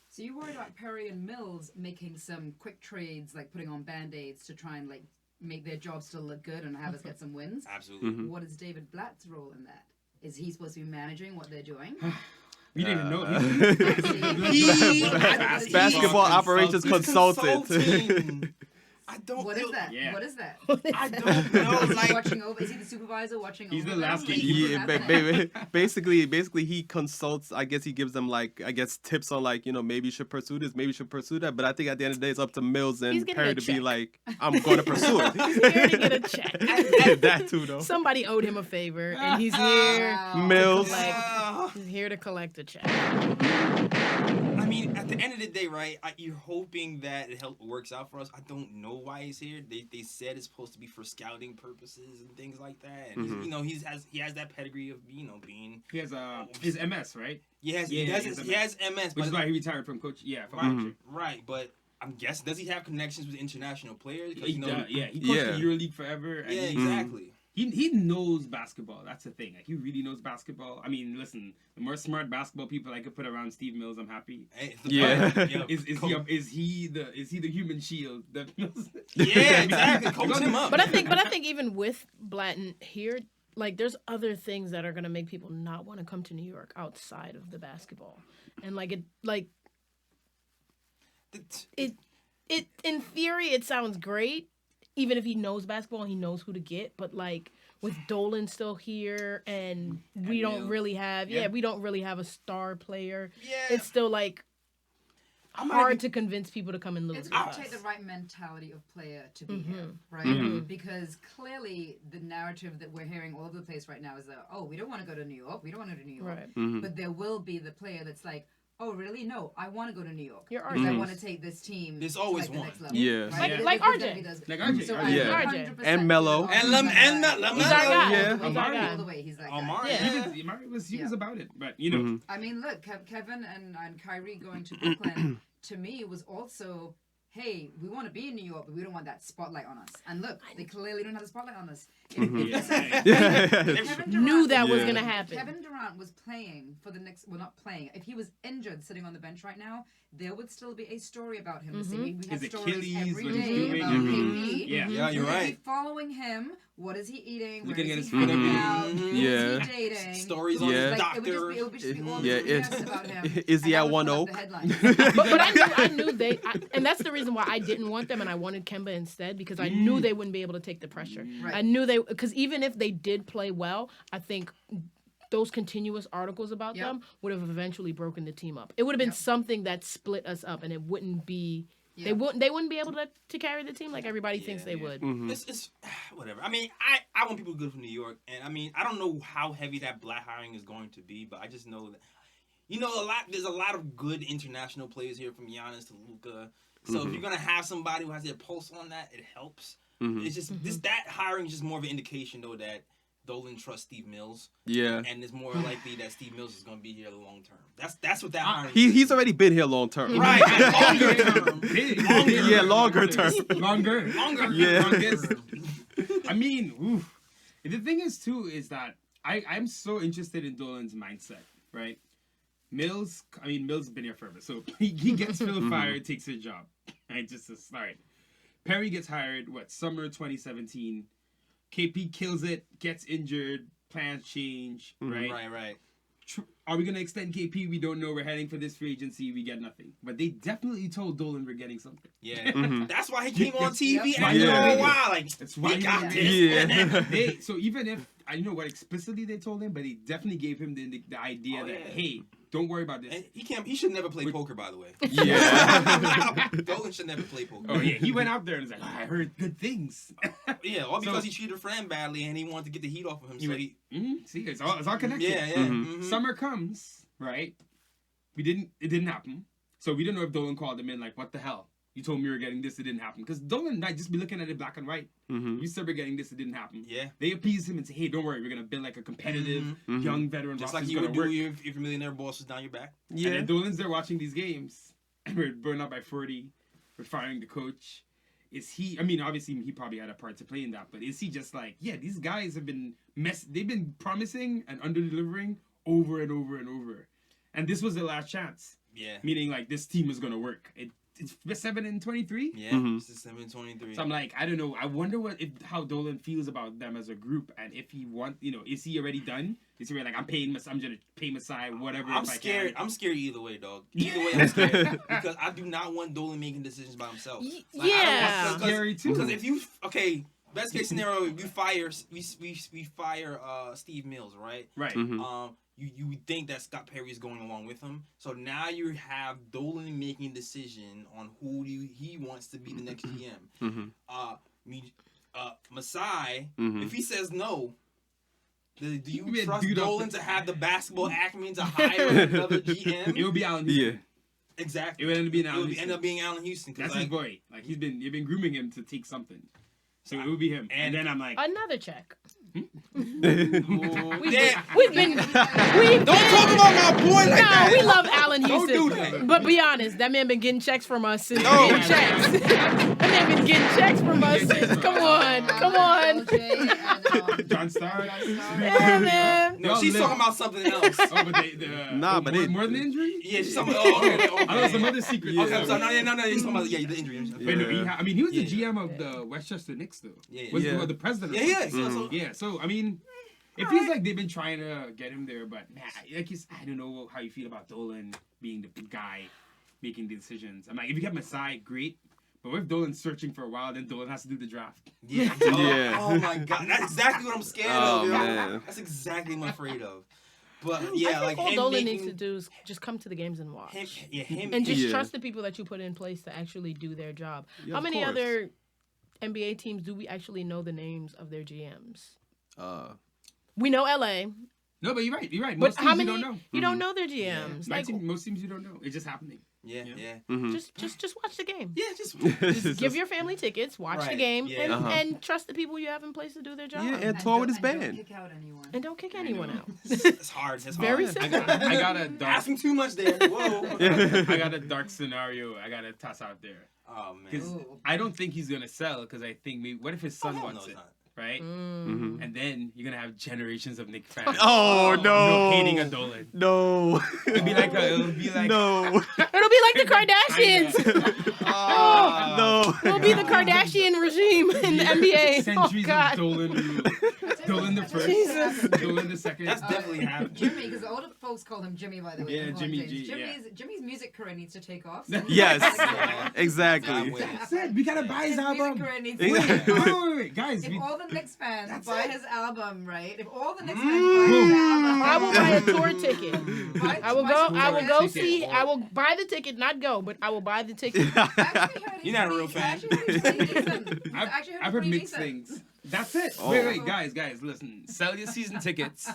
So you worried about Perry and Mills making some quick trades, putting on band-aids to try and make their job still look good and have us get some wins? Absolutely. What is David Blatt's role in that? Is he supposed to be managing what they're doing? We didn't even know. Basketball operations consultant. Consulting. I don't. What is that? Yeah. What is that? I don't know. Is he Like, watching over? Is he the supervisor watching He's over? the last them? gatekeeper. Like, Yeah, what's happening? basically he consults. I guess he gives them like tips on like maybe you should pursue this, maybe you should pursue that. But I think at the end of the day, it's up to Mills He's and getting Perry a to be check. like, I'm going to pursue it. He's here to get a check. That too though. Somebody owed him a favor, and he's here. Wow. Mills. He's here to collect a check. I mean, at the end of the day, right? You're hoping that it works out for us. I don't know why he's here. They said it's supposed to be for scouting purposes and things like that. And he's, he has that pedigree of being. He has his MS, right? He has MS, Which is but why he retired from coach. Yeah, from right, coaching. right. But I'm guessing, does he have connections with international players? 'Cause, He does, yeah, he coached the EuroLeague forever. And Yeah, he- exactly. He knows basketball. That's the thing. Like, he really knows basketball. I mean, listen, the more smart basketball people I could put around Steve Mills, I'm happy. Hey, Yeah. Is he the human shield that Mills? Yeah, exactly. Coach him up. But I think even with Blatton here, like there's other things that are gonna make people not want to come to New York outside of the basketball, and it in theory it sounds great, even if he knows basketball and he knows who to get, but like with Dolan still here and we don't Mills. really have we don't really have a star player. Yeah. It's still like I'm hard to convince people to come and live It's with going us. to take the right mentality of player to be Mm-hmm. here, right? Because clearly the narrative that we're hearing all over the place right now is that, oh, we don't want to go to New York. We don't want to go to New York. Right. But there will be the player that's like, oh, really? No, I want to go to New York. You're because I RJ. want to take this team There's to always like, the one. next level. Yeah. Right? Like There's RJ. gonna be those- Like RJ. So RJ. I Yeah. 100% And Melo. feel And RJ He's our guy. Yeah. He's our Amari. guy. all the way. He's like, Amari. that. Yeah. Amari was Yeah. about it, but you know. I mean, look, Kevin and Kyrie going to Brooklyn to me was also, hey, we want to be in New York, but we don't want that spotlight on us. And look, they clearly don't have the spotlight on us. Kevin Knew Durant- that was Yeah. gonna happen. Kevin Durant was playing for the Knicks. Well, not playing. If he was injured, sitting on the bench right now, there would still be a story about him. Mm-hmm. We have His stories Achilles, every what he's day doing. about KD. Yeah. Yeah, you're We're gonna right. keep following him. What is he eating? Where Looking is at he his hanging photos. out? Who Yeah. is he dating? Stories on Yeah. his Like, doctor. it would just be all Yeah, this BS about him. is he and at that would One fill up Oak? the headlines. but I knew and that's the reason why I didn't want them and I wanted Kemba instead because I knew they wouldn't be able to take the pressure. Right. I knew because even if they did play well, I think those continuous articles about Yep. them would have eventually broken the team up. It would have been Yep. something that split us up, and it wouldn't be. Yeah. They wouldn't be able to carry the team like everybody thinks they would. It's whatever. I mean, I want people to go from New York, and I mean, I don't know how heavy that black hiring is going to be, but I just know that, there's a lot of good international players here from Giannis to Luka. So if you're gonna have somebody who has their pulse on that, it helps. It's just that hiring is just more of an indication though that Dolan trusts Steve Mills, Yeah. and it's more likely that Steve Mills is gonna be here the long term. That's what that hiring. He's already been here long term. right. Longer term. Yeah, longer term. Longer. Yeah. Longest. I mean, oof. The thing is too is that I'm so interested in Dolan's mindset, right? Mills has been here forever, so he gets Phil fired, takes his job, right? Just to start. Perry gets hired, summer 2017. KP kills it, gets injured, plans change, right? Right. Are we going to extend KP? We don't know. We're heading for this free agency. We get nothing. But they definitely told Dolan we're getting something. Yeah. That's why he came on TV Yep. after Yeah. a while. Like, That's why we got he- this. Yeah. So even if, I don't know what explicitly they told him, but they definitely gave him the idea Oh, that, yeah. hey, don't worry about this. And he should never play poker, by the way. Yeah. Dolan should never play poker. Oh, yeah. He went out there and was like, I heard good things. Yeah, all because So- he treated Fran badly and he wanted to get the heat off of him. He So went- he, See, it's all connected. yeah. Mhm. Summer comes, right? It didn't happen. So we didn't know if Dolan called him in, like, what the hell? You told me you were getting this, it didn't happen. Because Dolan might just be looking at it black and white. You said we're getting this, it didn't happen. Yeah. They appease him and say, hey, don't worry, we're going to build like a competitive, young veteran Just roster. like It's you would gonna do work. if your millionaire boss was down your back. And Yeah. then Dolan's there watching these games, and we're burning up by 40. We're firing the coach. Is he? I mean, obviously he probably had a part to play in that, but is he just like, yeah, these guys have been they've been promising and under delivering over and over and over, and this was their last chance. Yeah. Meaning like this team is gonna work. it's 7-23. Yeah, Mhm. it's 7-23. So I'm like, I don't know. I wonder how Dolan feels about them as a group, and if he is he already done? Is he already like, I'm gonna pay Masai whatever. I'm if scared. I can. I'm scared either way, dog. Either way, I'm scared because I do not want Dolan making decisions by himself. Like, yeah. Scary too. Because if you best case scenario, we fire Steve Mills, right? Right. Mhm. You would think that Scott Perry is going along with him. So now you have Dolan making a decision on who he wants to be the next GM. Mhm. Masai, Mhm. if he says no, do you Be a trust dude off Dolan the- to have the basketball acumen to hire another GM? It would be Allen Houston. Yeah. Exactly. It would end up being It Allen would Houston. end up being Allen Houston. 'Cause, That's like, his boy. Like you've been grooming him to take something. So it would be him. And then I'm like, Another check. Damn. We've been. Don't talk about my boy like No, that. we love Allen Don't Houston. do that. But be honest, that man been getting checks from us since No. getting checks. That man been getting checks from us since. Come on. LJ and, John Starr. Yeah, man. No, she's talking about something else. Oh, but more than the injury. Yeah, she's talking about. Oh, okay. I know some other secret. Okay, I'm sorry. No. You're talking about the injury. But no, he was the Yeah. GM of the Westchester Knicks, though. Yeah. Was Yeah. the president? Yeah. Yeah. So I mean, it feels like they've been trying to get him there, but man, I don't know how you feel about Dolan being the guy making the decisions. I'm like, if you get Masai, great. But what if Dolan's searching for a while, then Dolan has to do the draft? Yeah. Yeah. Oh my god, that's exactly what I'm scared Oh, of. Yo. man. That's exactly what I'm afraid of. But I yeah, think like all him Dolan making, needs to do is just come to the games and watch. him, And just Yeah. trust the people that you put in place to actually do their job. Yeah, How of many course. other NBA teams do we actually know the names of their GMs? We know LA, No, but you're right. but Most how teams many? you don't know. You don't know their GMs. My Like, team, most teams you don't know. It's just happening. Yeah. Mhm. just watch the game. Yeah, just Give your family tickets, watch the Right, game, yeah. and, Uh-huh. and trust the people you have in place to do their job. Yeah, and tour with his don't band. kick out anyone. And don't kick anyone out. it's hard. It's Very hard. simple. I got a dark. Asking too much there. Whoa. I got a dark scenario. I got to toss out there. Oh man. Because Ooh. I don't think he's gonna sell. Because I think maybe what if his son Hell wants no, it, it's not. right? Mhm. And then you're gonna have generations of Knicks fans. Oh no! hating a Dolan. No. It'll be like no. It'll be like the Kardashians. No. It'll be the Kardashian regime in the NBA. Centuries Oh God. of Dolan rule. Dolan the first. Jesus. Dolan the second. That's definitely happening. Jimmy, because all the folks call him Jimmy, by the way. Yeah, Don't call him Jimmy James. G, Jimmy's music career needs to take off. Yes. I'm Exactly. with it. That's it. We gotta buy his music album. career needs Yeah. to Wait, guys. If all the Knicks fans That's buy it. his album, right? If all the Knicks fans buy his album, I will buy a tour ticket. Buy- I will buy go. some I will tour go ticket. see. I will buy the ticket, not go, but I will buy the ticket. I actually heard You're not a real he's- fan. I actually heard he's pretty decent. I've heard pretty mixed decent. things. That's it. Oh. Wait, guys, listen. Sell your season tickets.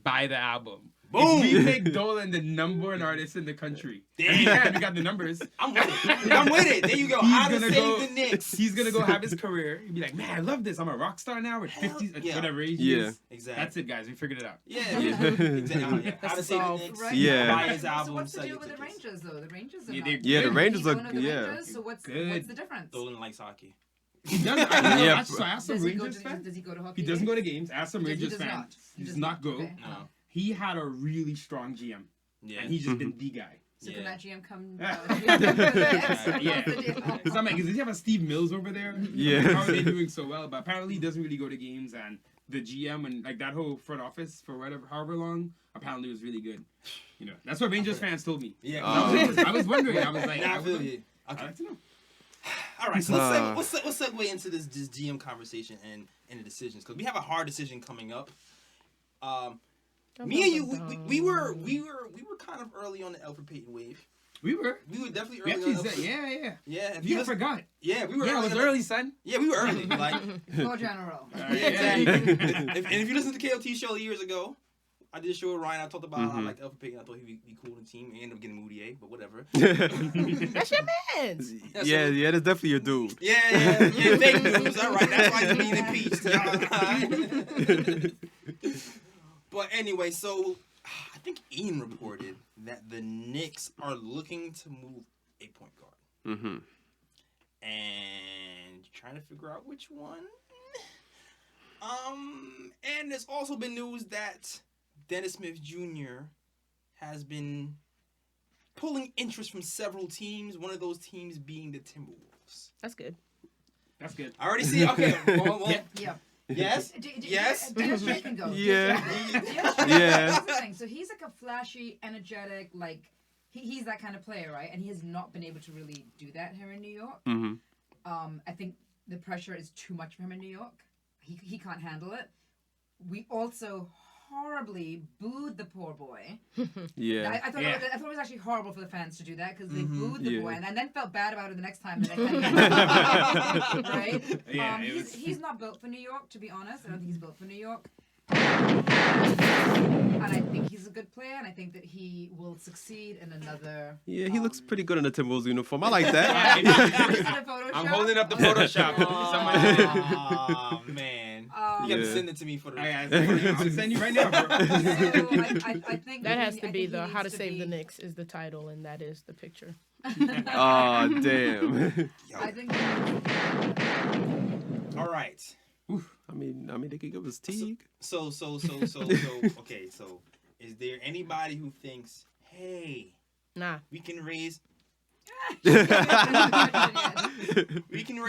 Buy the album. Boom. If we make Dolan the #1 artist in the country. Damn. Yeah, we got the numbers. I'm with it. I'm with it. There you go. He's How to gonna save go- the Knicks. He's gonna go have his career. He'd be like, man, I love this. I'm a rock star now at Hell 50s, yeah. whatever age he Yeah. is. Exactly. That's it, guys. We figured it out. Yeah. Yeah. Exactly. How to That's save the solved. Knicks. Right? Yeah. Buy his So album. what's the Sell deal your with the tickets. Rangers, though? The Rangers are Yeah, not. they- Yeah, the Good. Rangers He's are. one of the Yeah. Rangers, so what's Good. the difference? Dolan likes hockey. He does. I Yeah. asked some Does he go Rangers to fans. does he go to hockey? He doesn't go to games? games. Ask some He Rangers does fans. not. He does not go. Okay. No. He had a really strong GM, Yeah. and he's just been the guy. So can Yeah. that GM come? Yeah. Yeah. Because I'm like, does he have a Steve Mills over there? Yeah. How are they doing so well? But apparently he doesn't really go to games, and the GM and like that whole front office for however long, apparently was really good. You know, that's what Rangers fans told me. Yeah. I was wondering. I was like, Nah, I I feel would you. Okay. like to know. All right, so let's segue into this GM conversation and the decisions because we have a hard decision coming up. Me and you, we were kind of early on the Alfred Payton wave. We were. We were definitely We early actually on. said, yeah. Yeah, if Yeah, I listen- forgot. Yeah, we were. Yeah, it early was on early, son. Yeah, we were early. Like, Go general. yeah, exactly. And if you listen to the KOT show years ago, I did a show with Ryan. I talked about how I liked Alfred Payton. I thought he'd be cool in the team. He ended up getting Moutier, but whatever. That's your man. Yeah, that's definitely your dude. Yeah, fake news. All right, that's why he's being impeached. But anyway, so I think Ian reported that the Knicks are looking to move a point guard. Mm-hmm. And trying to figure out which one. And there's also been news that Dennis Smith Jr. has been pulling interest from several teams. One of those teams being the Timberwolves. That's good. That's good. I already see. Okay. Well, Yeah. yes. Yes. Dennis Trey can go. Yeah. Yeah. That's the thing. So he's like a flashy, energetic, like he's that kind of player, right? And he has not been able to really do that here in New York. Mm-hmm. I think the pressure is too much for him in New York. He can't handle it. We also horribly booed the poor boy. Yeah. I thought it was actually horrible for the fans to do that because they booed the Yeah. boy and then felt bad about it the next time. Right? Yeah, He's not built for New York, to be honest. I don't think he's built for New York. And I think he's a good player, and I think that he will succeed in another. Yeah, he looks pretty good in the Timberwolves uniform. I like that. I'm holding up the Photoshop. Oh man, you gotta Yeah. send it to me for the. I'll send you right now, bro. I think That has he- to I be think he the needs How to Save be- the Knicks is the title, and that is the picture. Oh, damn. I think. All right. I mean, they could give us Teague. So. Okay. So, is there anybody who thinks, hey, Nah. we can raise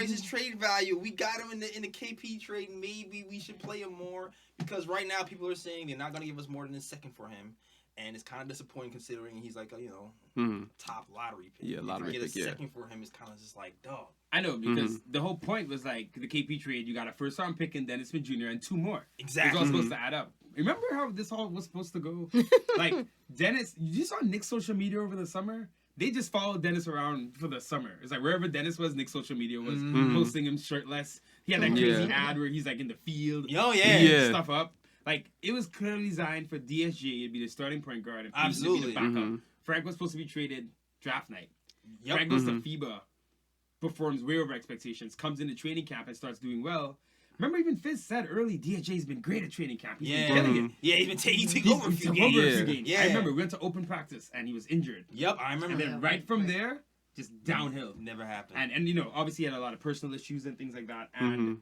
his trade value. We got him in the KP trade. Maybe we should play him more because right now people are saying they're not gonna give us more than a second for him, and it's kind of disappointing considering he's like a top lottery pick. Yeah, lottery If you pick, get a yeah. second for him, it's kind of just like dog. I know, because the whole point was like the KP trade, you got a first round pick in Dennis Smith Jr. and 2 more. Exactly. It's all supposed to add up. Remember how this all was supposed to go? Like, Dennis, you saw Nick's social media over the summer? They just followed Dennis around for the summer. It's like wherever Dennis was, Nick's social media was posting him shirtless. He had that crazy ad where he's like in the field. Oh yeah. Yeah. Stuff up. Like, it was clearly designed for DSG to be the starting point guard and Pete to Absolutely. be the backup. Frank was supposed to be traded draft night. Yep. Frank goes to FIBA, performs way over expectations, comes into training camp and starts doing well. Remember, even Fizz said early, DSJ's been great at training camp. He's been killing it. Yeah, he took over a He few took games. over a few games. Yeah. I remember we went to open practice and he was injured. Yep, I remember. And then right from there, just downhill. Never happened. And you know, obviously he had a lot of personal issues and things like that. And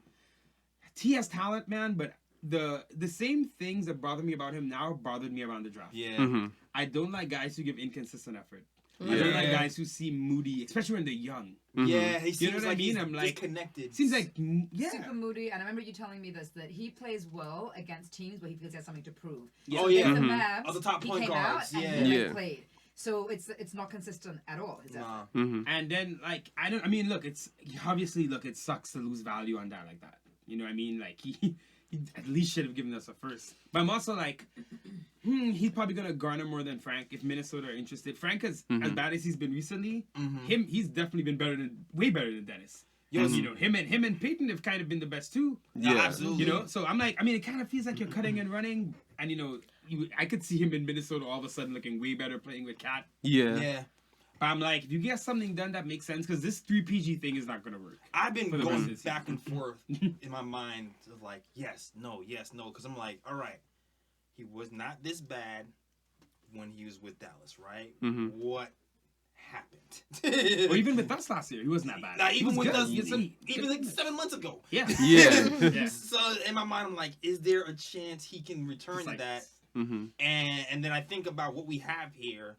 he has talent, man, but the same things that bother me about him now bothered me around the draft. yeah. I don't like guys who give inconsistent effort. I don't like guys who seem moody, especially when they're young. Yeah, he seems You know what I like mean? he's I'm like, disconnected. Seems like, yeah. Super moody, and I remember you telling me this, that he plays well against teams where he feels he has something to prove. Oh, So yeah. against the Mavs, Of the top he point came guards, out yeah. and he Yeah. played. So it's not consistent at all. His effort. Nah. And then, like, look, it sucks to lose value on that like that. You know what I mean? Like, he at least should have given us a first. But I'm also like, he's probably going to garner more than Frank if Minnesota are interested. Frank is, as bad as he's been recently, he's definitely been way better than Dennis. You know, him and Peyton have kind of been the best too. Yeah. Absolutely. You know, so I'm like, it kind of feels like you're cutting and running. And, you know, I could see him in Minnesota all of a sudden looking way better playing with Cat. Yeah. Yeah. But I'm like, if you get something done that makes sense, because this 3PG thing is not going to work. I've been For the going rest. back and forth in my mind of like, yes, no, because I'm like, all right, he was not this bad when he was with Dallas, right? What happened? Or even with us last year, he wasn't that bad. Nah, He even was with good. us, He was even like 7 months ago. Yeah. Yeah. Yeah. So in my mind, I'm like, is there a chance he can return It's to like- that? Mm-hmm. And then I think about what we have here,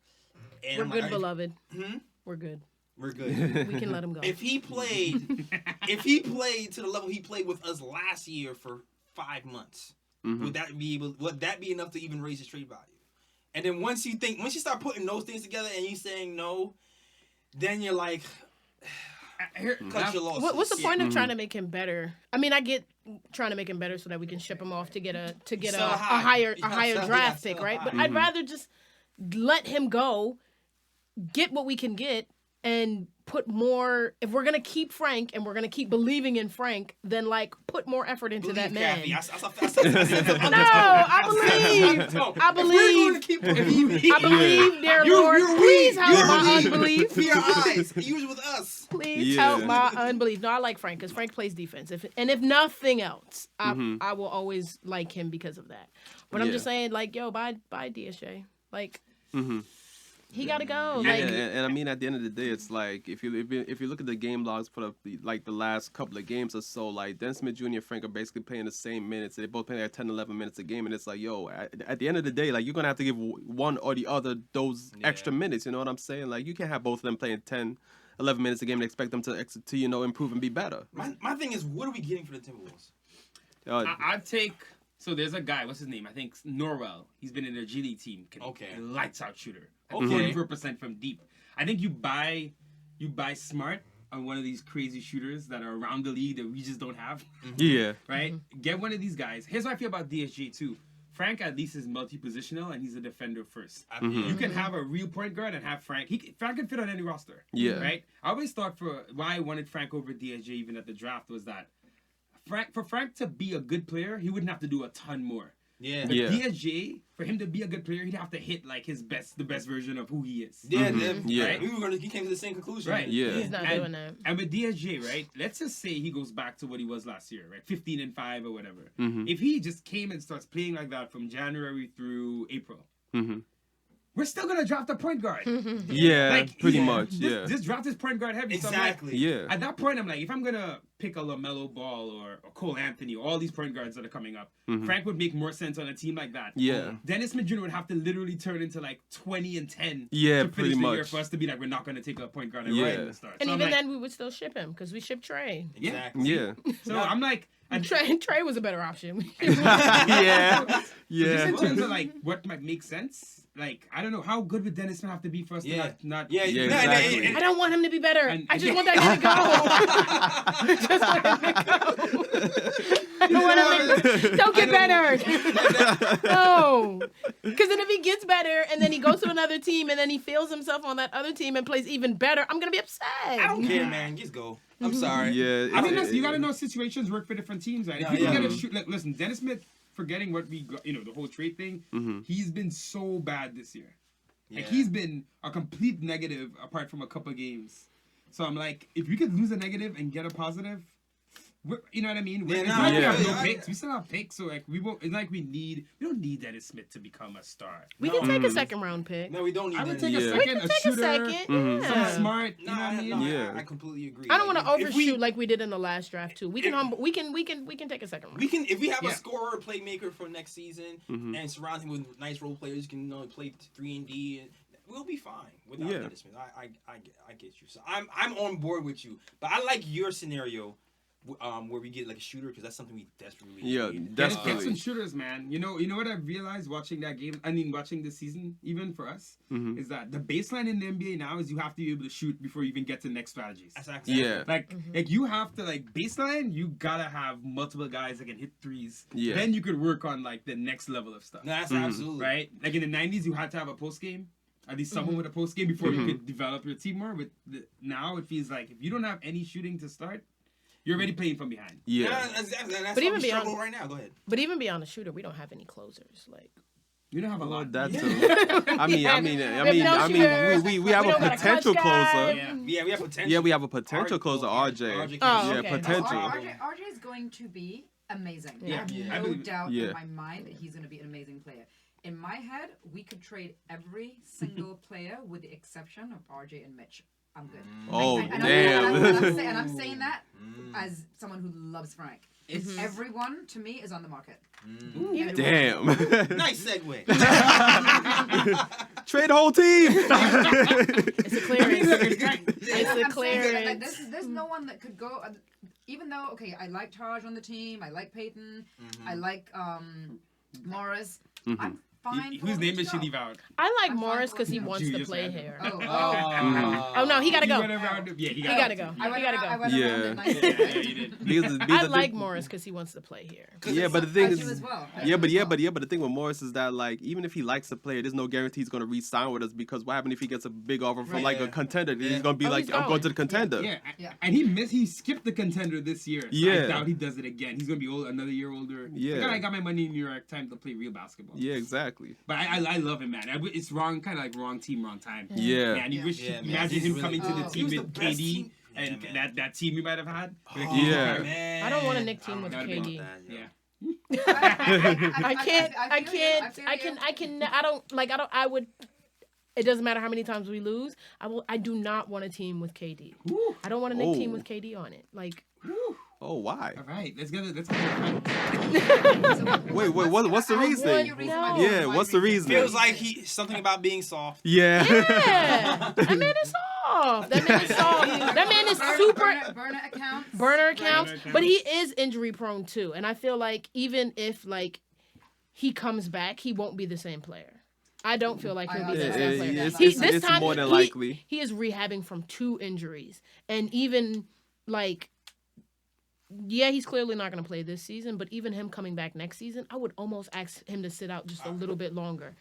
and We're I'm good, like, beloved. Hmm? We're good. We're good. We can let him go. If he played to the level he played with us last year for 5 months, would that be enough to even raise his trade value? And then once you start putting those things together and you saying no, then you're like, cut your losses. What's the point of trying to make him better? I mean, I get trying to make him better so that we can ship him off to get a Sell a high. higher You gotta higher sell- draft you gotta pick, sell right? high. But I'd rather just let him go, get what we can get, and put more. If we're gonna keep Frank and we're gonna keep believing in Frank, then like put more effort into that man. Kathy. No, I believe, dear Lord, please help my unbelief. Be your eyes. Use it with us. Please Yeah. help my unbelief. No, I like Frank because Frank plays defense. If nothing else, I will always like him because of that. But I'm Yeah. just saying, like, yo, bye DSJ. Like, He got to go. Yeah, Like, and I mean, at the end of the day, it's like if you look at the game logs for the last couple of games or so, like Dennis Smith Jr. and Frank are basically playing the same minutes. They both playing like 10, 11 minutes a game, and it's like, yo, at the end of the day, like you're gonna have to give one or the other those extra minutes. You know what I'm saying? Like you can't have both of them playing 10, 11 minutes a game and expect them to improve and be better. My thing is, what are we getting for the Timberwolves? I'd take. So there's a guy. What's his name? I think Norwell. He's been in their G League team. Okay. Lights out shooter. Okay. 44% from deep. I think you buy smart on one of these crazy shooters that are around the league that we just don't have. Yeah. Right. Get one of these guys. Here's what I feel about DSJ too. Frank at least is multi-positional and he's a defender first. You can have a real point guard and have Frank. Frank can fit on any roster. Yeah. Right. I always thought why I wanted Frank over DSJ even at the draft was that for Frank to be a good player, he wouldn't have to do a ton more. Yeah. But DSJ, for him to be a good player, he'd have to hit like the best version of who he is. Yeah, Yeah. Right? He came to the same conclusion. Right. Yeah. he's not doing that. And with DSJ, right? Let's just say he goes back to what he was last year, right? 15-5 or whatever. If he just came and starts playing like that from January through April, we're still gonna draft a point guard. Yeah, pretty much. Yeah. This draft is point guard heavy. Exactly. So Yeah. at that point, I'm like, if I'm gonna pick a LaMelo Ball or Cole Anthony, all these point guards that are coming up, Frank would make more sense on a team like that. Yeah. Dennis Smith Jr. would have to literally turn into like 20 and 10 Yeah, to finish pretty the year much. for us to be like, we're not gonna take a point guard and Yeah. right in the start. And So I'm even like, then, we would still ship him because we shipped Trey. Exactly. Yeah. so I'm like, and Trey was a better option. Yeah. just Yeah. in terms of like what might make sense, like I don't know how good would Dennis Smith have to be for us Yeah. to not Yeah, Yeah, no, exactly. I don't want him to be better. And- I just want that guy to go. Just want him to go. I don't want him to don't get better. No. Because then if he gets better and then he goes to another team and then he feels himself on that other team and plays even better, I'm going to be upset. I don't care, man. Just go. I'm sorry. Yeah. I mean, you gotta know situations work for different teams, right? If you Yeah. get a shoot, like, listen, Dennis Smith, forgetting what we got, the whole trade thing, he's been so bad this year. Like, Yeah. he's been a complete negative apart from a couple games. So I'm like, if we could lose a negative and get a positive, you know what I mean? Yeah, It's no, not like we yeah. have no picks. We still have picks, so like we won't. It's like we don't need Dennis Smith to become a star. We can take a second round pick. No, we don't need I would that. take a Yeah. We second, can a take shooter, a second. some Yeah. smart. You know what I mean? No, Yeah. I completely agree. I don't want to Like, if we- overshoot like we did in the last draft too. We can we can take a second round. We can, if we have Yeah. a scorer, playmaker for next season, and surround him with nice role players, can play 3-and-D, and we'll be fine without Yeah. Dennis Smith. I get you. So I'm on board with you, but I like your scenario, where we get like a shooter because that's something we desperately need. Get Definitely. some shooters, man. You know what I've realized watching that game. I mean, watching this season, even for us, is that the baseline in the NBA now is you have to be able to shoot before you even get to the next strategies. That's exactly Yeah. Like you have to baseline. You gotta have multiple guys that can hit threes. Yeah. Then you could work on like the next level of stuff. No, that's absolutely Right? Like in the '90s, you had to have a post game. At least someone with a post game before you could develop your team more. But now it feels like if you don't have any shooting to start, you're already playing from behind. Yeah. Exactly. And that's But why even we struggle beyond- right now. Go ahead. But even beyond the shooter, we don't have any closers. Like You don't have a Well, lot. that Yeah. too. I mean, we have We a don't got a potential clutch guy. closer. Yeah. Yeah, we have potential. Yeah, we have a potential closer, RJ. RJ. Oh, Yeah, okay. potential. RJ is going to be amazing. Yeah. I have Yeah. I no believe it. doubt Yeah. in my mind that he's going to be an amazing player. In my head, we could trade every single player with the exception of RJ and Mitch. I'm good. Oh, And damn. I'm saying that as someone who loves Frank. Everyone to me is on the market. Everyone. Damn. Nice segue. Trade the whole team. it's a clearance. It's a I'm saying that, like, clearance. there's no one that could go. Even though, okay, I like Taj on the team. I like Peyton. I like Morris. I'm fine. Whose name is is she leave out? I like I'm Morris fine because he with wants to Julius play Randle. here. Oh, Oh no, he gotta He go. went around- yeah, he He gotta go. I went He gotta around, I go. went Yeah. around it nicely. Yeah, you did. I like Morris because he wants to play here. Yeah, but the thing I is, do as well. I yeah, do but as yeah, well. but the thing with Morris is that like even if he likes to play, there's no guarantee he's gonna re-sign with us because what happens if he gets a big offer from like a Yeah. contender? He's Yeah. gonna be Oh, like, he's I'm going going. to the contender. Yeah, Yeah. and he skipped the contender this year. So Yeah. I doubt he does it again. He's gonna be another year older. Yeah. I got my money in New York. Time to play real basketball. Yeah, exactly. But I love him, man. It's wrong, kind of like wrong team, wrong time. Yeah. Man, you Yeah. wish, Yeah, man. imagine He's him really- coming to the Oh. He team was the with best KD team. and Yeah, man. that team we might have had. Yeah. Man. I don't want a Knicks team with I don't KD. want that, yo. Yeah. I can't. I feel you. I don't like. I don't. I would. it doesn't matter how many times we lose. I do not want a team with KD. Woo. I don't want a Knicks team with KD on it. Like, Woo. Oh, why? All right, let's get it. Wait, what's the reasoning? No. Yeah, what's the reasoning? Feels like something about being soft. Yeah. yeah, that man is soft. That man is soft. That man is super burner accounts. But he is injury prone too, and I feel like even if like he comes back, he won't be the same player. I don't feel like he'll be the same player. It's more than likely. He is rehabbing from 2 injuries, and even like. Yeah, he's clearly not going to play this season, but even him coming back next season, I would almost ask him to sit out just a little bit longer.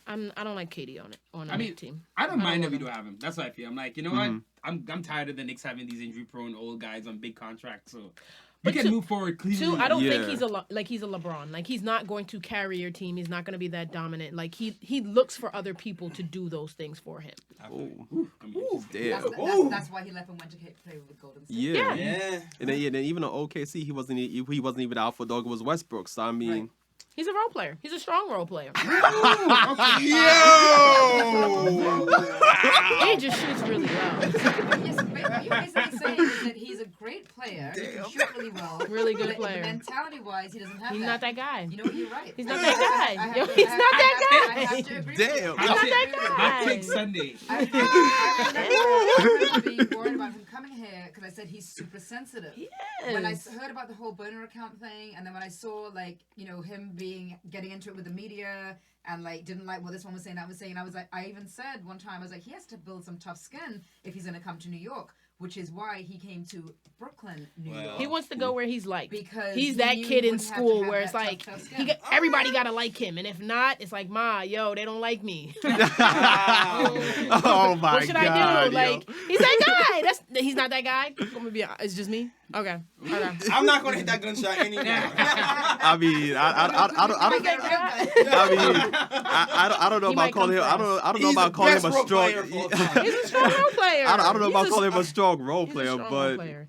I don't like KD on a team. I don't mind if we don't have him. That's what I feel. I'm like, you know what? I'm tired of the Knicks having these injury-prone old guys on big contracts. So we can move forward cleanly. 2, I don't think he's a LeBron. Like he's not going to carry your team. He's not going to be that dominant. Like he looks for other people to do those things for him. Damn. That's why he left and went to play with Golden State. Yeah. And then even on OKC, he wasn't even out for dog. It was Westbrook. So I mean. Right. He's a role player. He's a strong role player. Yo! He just shoots really well. Yes, what you're basically saying is that he's a great player. He can shoot really well. Really good but player. Mentality-wise, he doesn't have He's that. not that guy. You know what? You're right. He's not that guy. Yo, he's not that guy. I have to agree. Damn. With you. He's not that guy. Hot take Sunday. I remember being worried about him coming here because I said he's super sensitive. Yes. When I heard about the whole burner account thing, and then when I saw him getting into it with the media and didn't like what this one was saying, that was saying, I even said one time, I was like, he has to build some tough skin if he's gonna come to New York, which is why he came to Brooklyn, New York. He wants to go where he's liked. Because he's he that knew kid he in wouldn't have school to have where it's that like tough skin. everybody gotta like him, and if not, it's like, ma, yo, they don't like me. Oh my god. What should I do? Yo. Like, he's that guy. He's not that guy. I'm gonna be. It's just me. Okay. I'm not gonna hit that gunshot anymore. I mean, I don't know He about might calling him. come I don't know He's about the calling him best a role strong. player of all time. He's a strong role player. I don't know about He's calling him a strong role he's a player, strong but role player.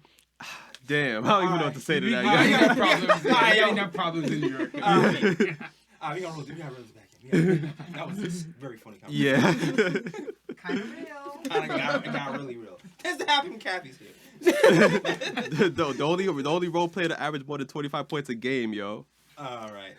damn, I don't even know what to say to We that. got problems. We got problems in New York. We gotta run this back in. That was just very funny conversation. Yeah. Kind of real. It got really real. Tends to happen when Kathy's here. the only role player to average more than 25 points a game, yo. All right.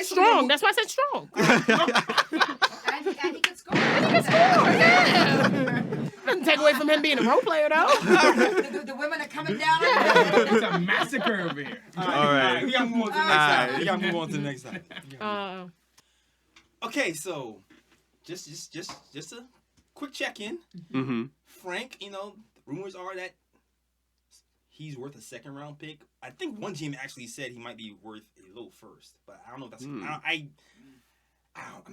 So Strong. That's why I said strong. And he could score. Yeah. Doesn't take away from him being a role player though. The women are coming down. It's a massacre over here. All right. We gotta move on to the next time. We gotta move on to the next time. Okay, so just a quick check-in. Mm-hmm. Frank, rumors are that he's worth a second-round pick. I think one GM actually said he might be worth a low first, but I don't know if that's. I'm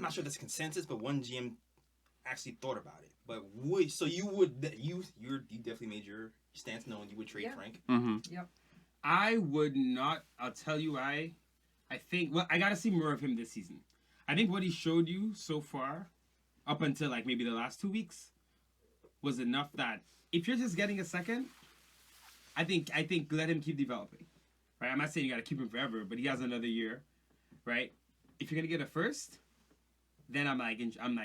not sure that's consensus, but one GM actually thought about it. But you definitely made your stance known. You would trade Frank. Mm-hmm. Yep. I would not. I'll tell you why. I think. Well, I gotta see more of him this season. I think what he showed you so far, up until maybe the last 2 weeks, was enough that if you're just getting a second, I think let him keep developing. Right? I'm not saying you gotta keep him forever, but he has another year, right? If you're gonna get a first, then I'm like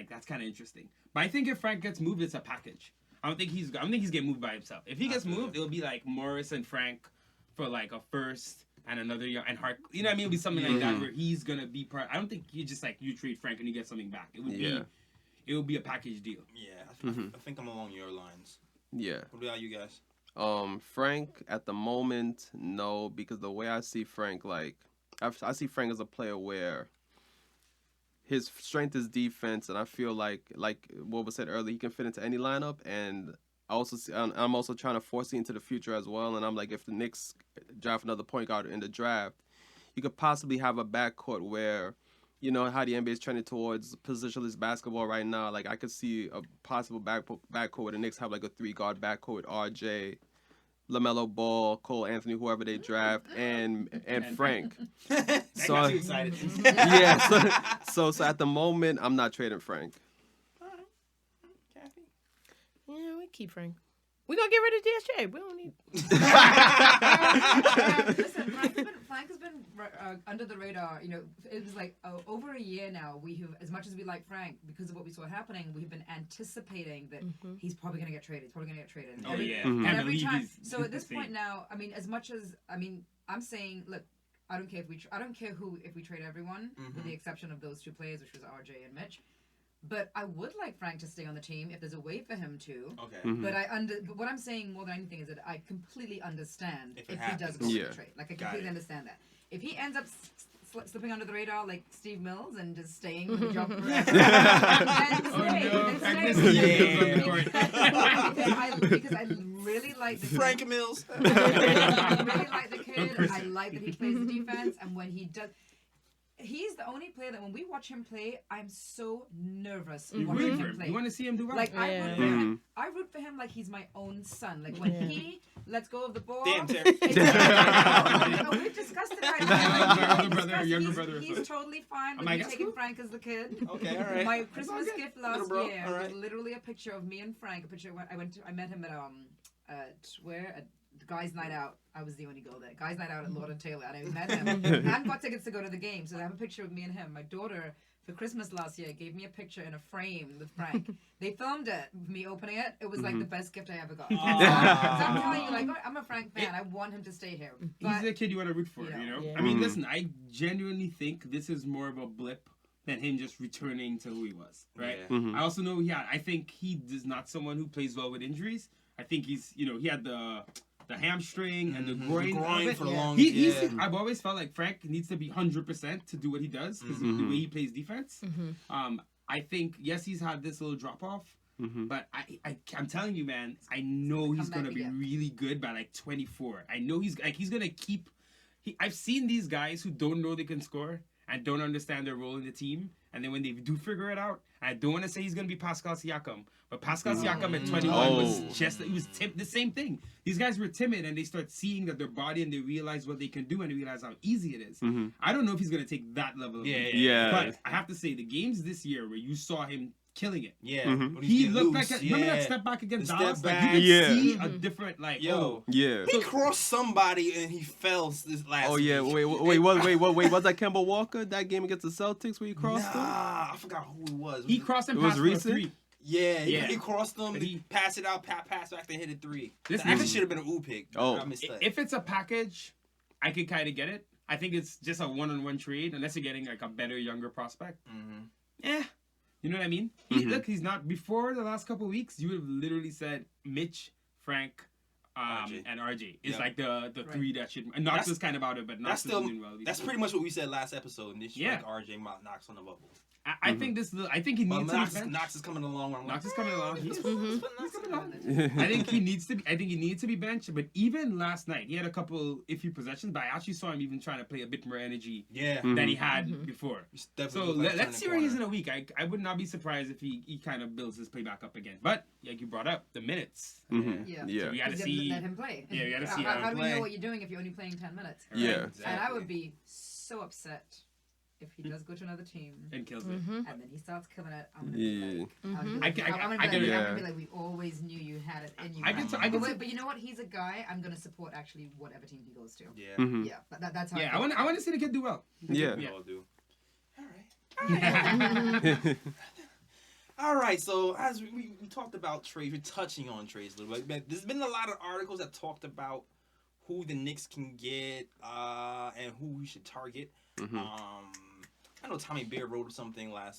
that's kind of interesting. But I think if Frank gets moved, it's a package. I don't think he's getting moved by himself. If he gets moved, it'll be like Morris and Frank for a first and another year and Hart. You know what I mean? It'll be something like that where he's gonna be part. I don't think you just you trade Frank and you get something back. It would be a package deal. Yeah, I think I'm along your lines. Yeah. What about you guys? Frank at the moment, no, because the way I see Frank, I see Frank as a player where his strength is defense, and I feel like what was said earlier, he can fit into any lineup, and I'm also trying to force it into the future as well, and I'm like, if the Knicks draft another point guard in the draft, you could possibly have a backcourt where, how the NBA is trending towards positionless basketball right now. I could see a possible backcourt where the Knicks have a 3-guard backcourt with RJ, LaMelo Ball, Cole Anthony, whoever they draft, and Frank. So got you excited. Yeah. So at the moment, I'm not trading Frank. All right. Kathy? Yeah, we keep Frank. We're gonna get rid of DSJ. We don't need. Listen, Frank has been under the radar, you know, it was like over a year now. We have, as much as we like Frank, because of what we saw happening, we've been anticipating that he's probably gonna get traded. He's probably gonna get traded. Oh yeah. And Can't every believe time, he's so at this insane. point now, I mean, as much as I'm saying, look, I don't care if we, I don't care who, if we trade everyone, with the exception of those two players, which was RJ and Mitch. But I would like Frank to stay on the team if there's a way for him to. Okay. But what I'm saying more than anything is that I completely understand if he happens. does go to Yeah. the trade. Like I completely understand that. If he ends up slipping under the radar like Steve Mills and just staying with the job forever, then stay. Because I really like the Frank Mills. I really like the kid. I like that he plays the defense, and when he does. He's the only player that when we watch him play, I'm so nervous You watching root for him him. play. You want to see him do well. Like I Yeah. root for him. I root for him like he's my own son. Like when he lets go of the ball. Damn, Terry. No, we've discussed it right now. My older brother, younger brother. He's totally fine with Like, me that's taking cool. Frank as the kid. Okay, all right. My Christmas gift last Little bro, year all right. was literally a picture of me and Frank. A picture I met him at the guys' night out. I was the only girl there. Guys' night out at Lord and Taylor. And I met him. I hadn't got tickets to go to the game, so I have a picture of me and him. My daughter, for Christmas last year, gave me a picture in a frame with Frank. They filmed it, me opening it. It was like the best gift I ever got. So I'm telling you, like, I'm a Frank fan. I want him to stay here. He's But the kid you want to root for, you know. you know? Yeah. I mean, listen, I genuinely think this is more of a blip than him just returning to who he was, right? Yeah. I also know I think he is not someone who plays well with injuries. I think he's, you know, he had the hamstring and the groin. groin of it. for the long. I've always felt like Frank needs to be 100% to do what he does because the way he plays defense. I think, yes, he's had this little drop off, but I'm telling you, man, I know he's Come going to back be again. really good by like 24. I know he's going to keep. I've seen these guys who don't know they can score and don't understand their role in the team. And then when they do figure it out, I don't want to say he's going to be Pascal Siakam, but Pascal Siakam at 21 was just, it was the same thing. These guys were timid and they start seeing that their body and they realize what they can do and they realize how easy it is. I don't know if he's going to take that level of it. Yeah. But I have to say, the games this year where you saw him killing it, Yeah. When he's he getting looked loose, like remember that step back against The step Dallas? Like back. you Yeah. could see a different, like, Yo. Yeah. He crossed somebody and he fell this last Oh yeah. week. Wait. Was that Kemba Walker? That game against the Celtics where you crossed him? Nah, I forgot who it was. he crossed and It was passed for a recent? 3. Yeah, Yeah. he crossed them, But he- passed it out, pass back, then hit it 3. This That actually is- should have been an ooh pick. Oh. I missed that. If it's a package, I could kind of get it. I think it's just a one-on-one trade unless you're getting like a better, younger prospect. You know what I mean? Look, he's not. Before the last couple of weeks, you would have literally said Mitch, Frank, RJ. and RJ. It's Yeah. like the three that should. And Knox is kind of out of it, but Knox That's is still doing well. that's pretty much what we said last episode. And this Yeah. like RJ knocks on the bubble. I think this. I think he But needs to be benched. Knox is coming along. I'm like, Knox is coming along. He's coming along. I think he needs to be. I think he needs to be benched. But even last night, he had a couple iffy possessions. But I actually saw him even trying to play a bit more energy Yeah. than he had before. He's definitely So looks like let's turning see where he's in corner. a week. I would not be surprised if he kind of builds his play back up again. But like you brought up, the minutes. Yeah. So we got to see. Let him play. Yeah, we gotta see How how do we play. know what you're doing if you're only playing 10 minutes? Yeah. And I would be so upset if he does go to another team And kills it. and then he starts killing it. I'm gonna Yeah. be like, I'm gonna be I like, can- I'm I can- gonna be like, we always knew you had it in you. I can man." t- I can but, t- but you know what? He's a guy. I'm gonna support actually whatever team he goes to. Yeah. Yeah, that's how. Yeah, feel. I want to see the kid do well. Yeah. We all do. All right. All right. So as we talked about trades, we're touching on trades a little bit. But there's been a lot of articles that talked about who the Knicks can get and who we should target. I know Tommy Bear wrote something a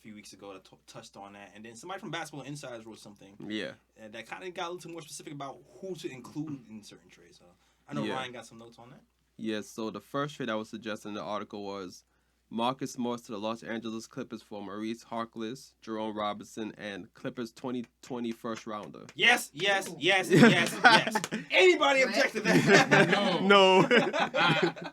few weeks ago that touched on that, and then somebody from Basketball Insiders wrote something Yeah. that kind of got a little more specific about who to include in certain trades. So I know Yeah. Ryan got some notes on that. Yeah, so the first trade I was suggesting in the article was Marcus Morris to the Los Angeles Clippers for Maurice Harkless, Jerome Robinson, and Clippers 2020 first rounder. Yes. Anybody Right? object to that? No.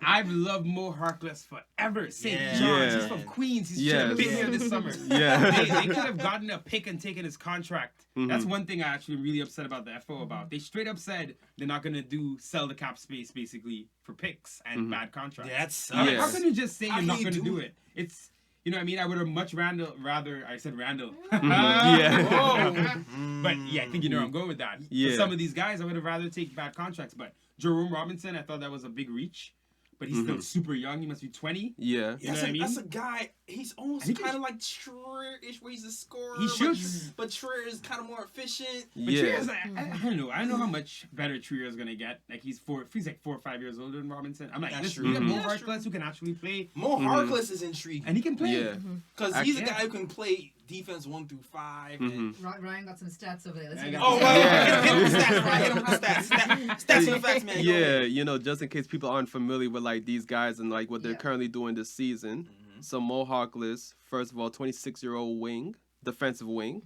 I've loved Mo Harkless forever. St. Yeah. John's. He's Yeah. from Queens. He's Yes. been here this summer. Yeah. They could have gotten a pick and taken his contract. That's one thing I actually really upset about the FO about. They straight up said they're not gonna sell the cap space basically for picks and bad contracts. That's How Yeah. can you just say How you're can not you gonna do do it? it? It's you know what I mean. I would have much rather. I said Randall. Yeah. But yeah, I think you know where I'm going with that. Yeah. For some of these guys, I would have rather take bad contracts. But Jerome Robinson, I thought that was a big reach. but he's still super young. He must be 20. Yeah. You know what I mean? That's a guy. He's almost And he kind of like Trey-ish, where he's a scorer. He shoots. but Trey is kind of more efficient. But Yeah. Trier's, I don't know. I don't know how much better Trier is gonna get. Like he's like 4 or 5 years older than Robinson. I'm like, That's listen, true. we got Mhm. Mo That's true. Harkless who can actually play, Mo Harkless is intriguing, and he can play. Yeah. because he's a Yeah. guy who can play defense 1 through 5. And, Ryan got some stats over there. Let's I hear got- them. oh, well, Yeah. hit him with the stats, right? Hit him with the stats. Stats and the facts, man. Go Yeah, ahead. you know, just in case people aren't familiar with like these guys and like what they're Yeah. currently doing this season. So Mo Harkless, first of all, 26-year-old wing, defensive wing.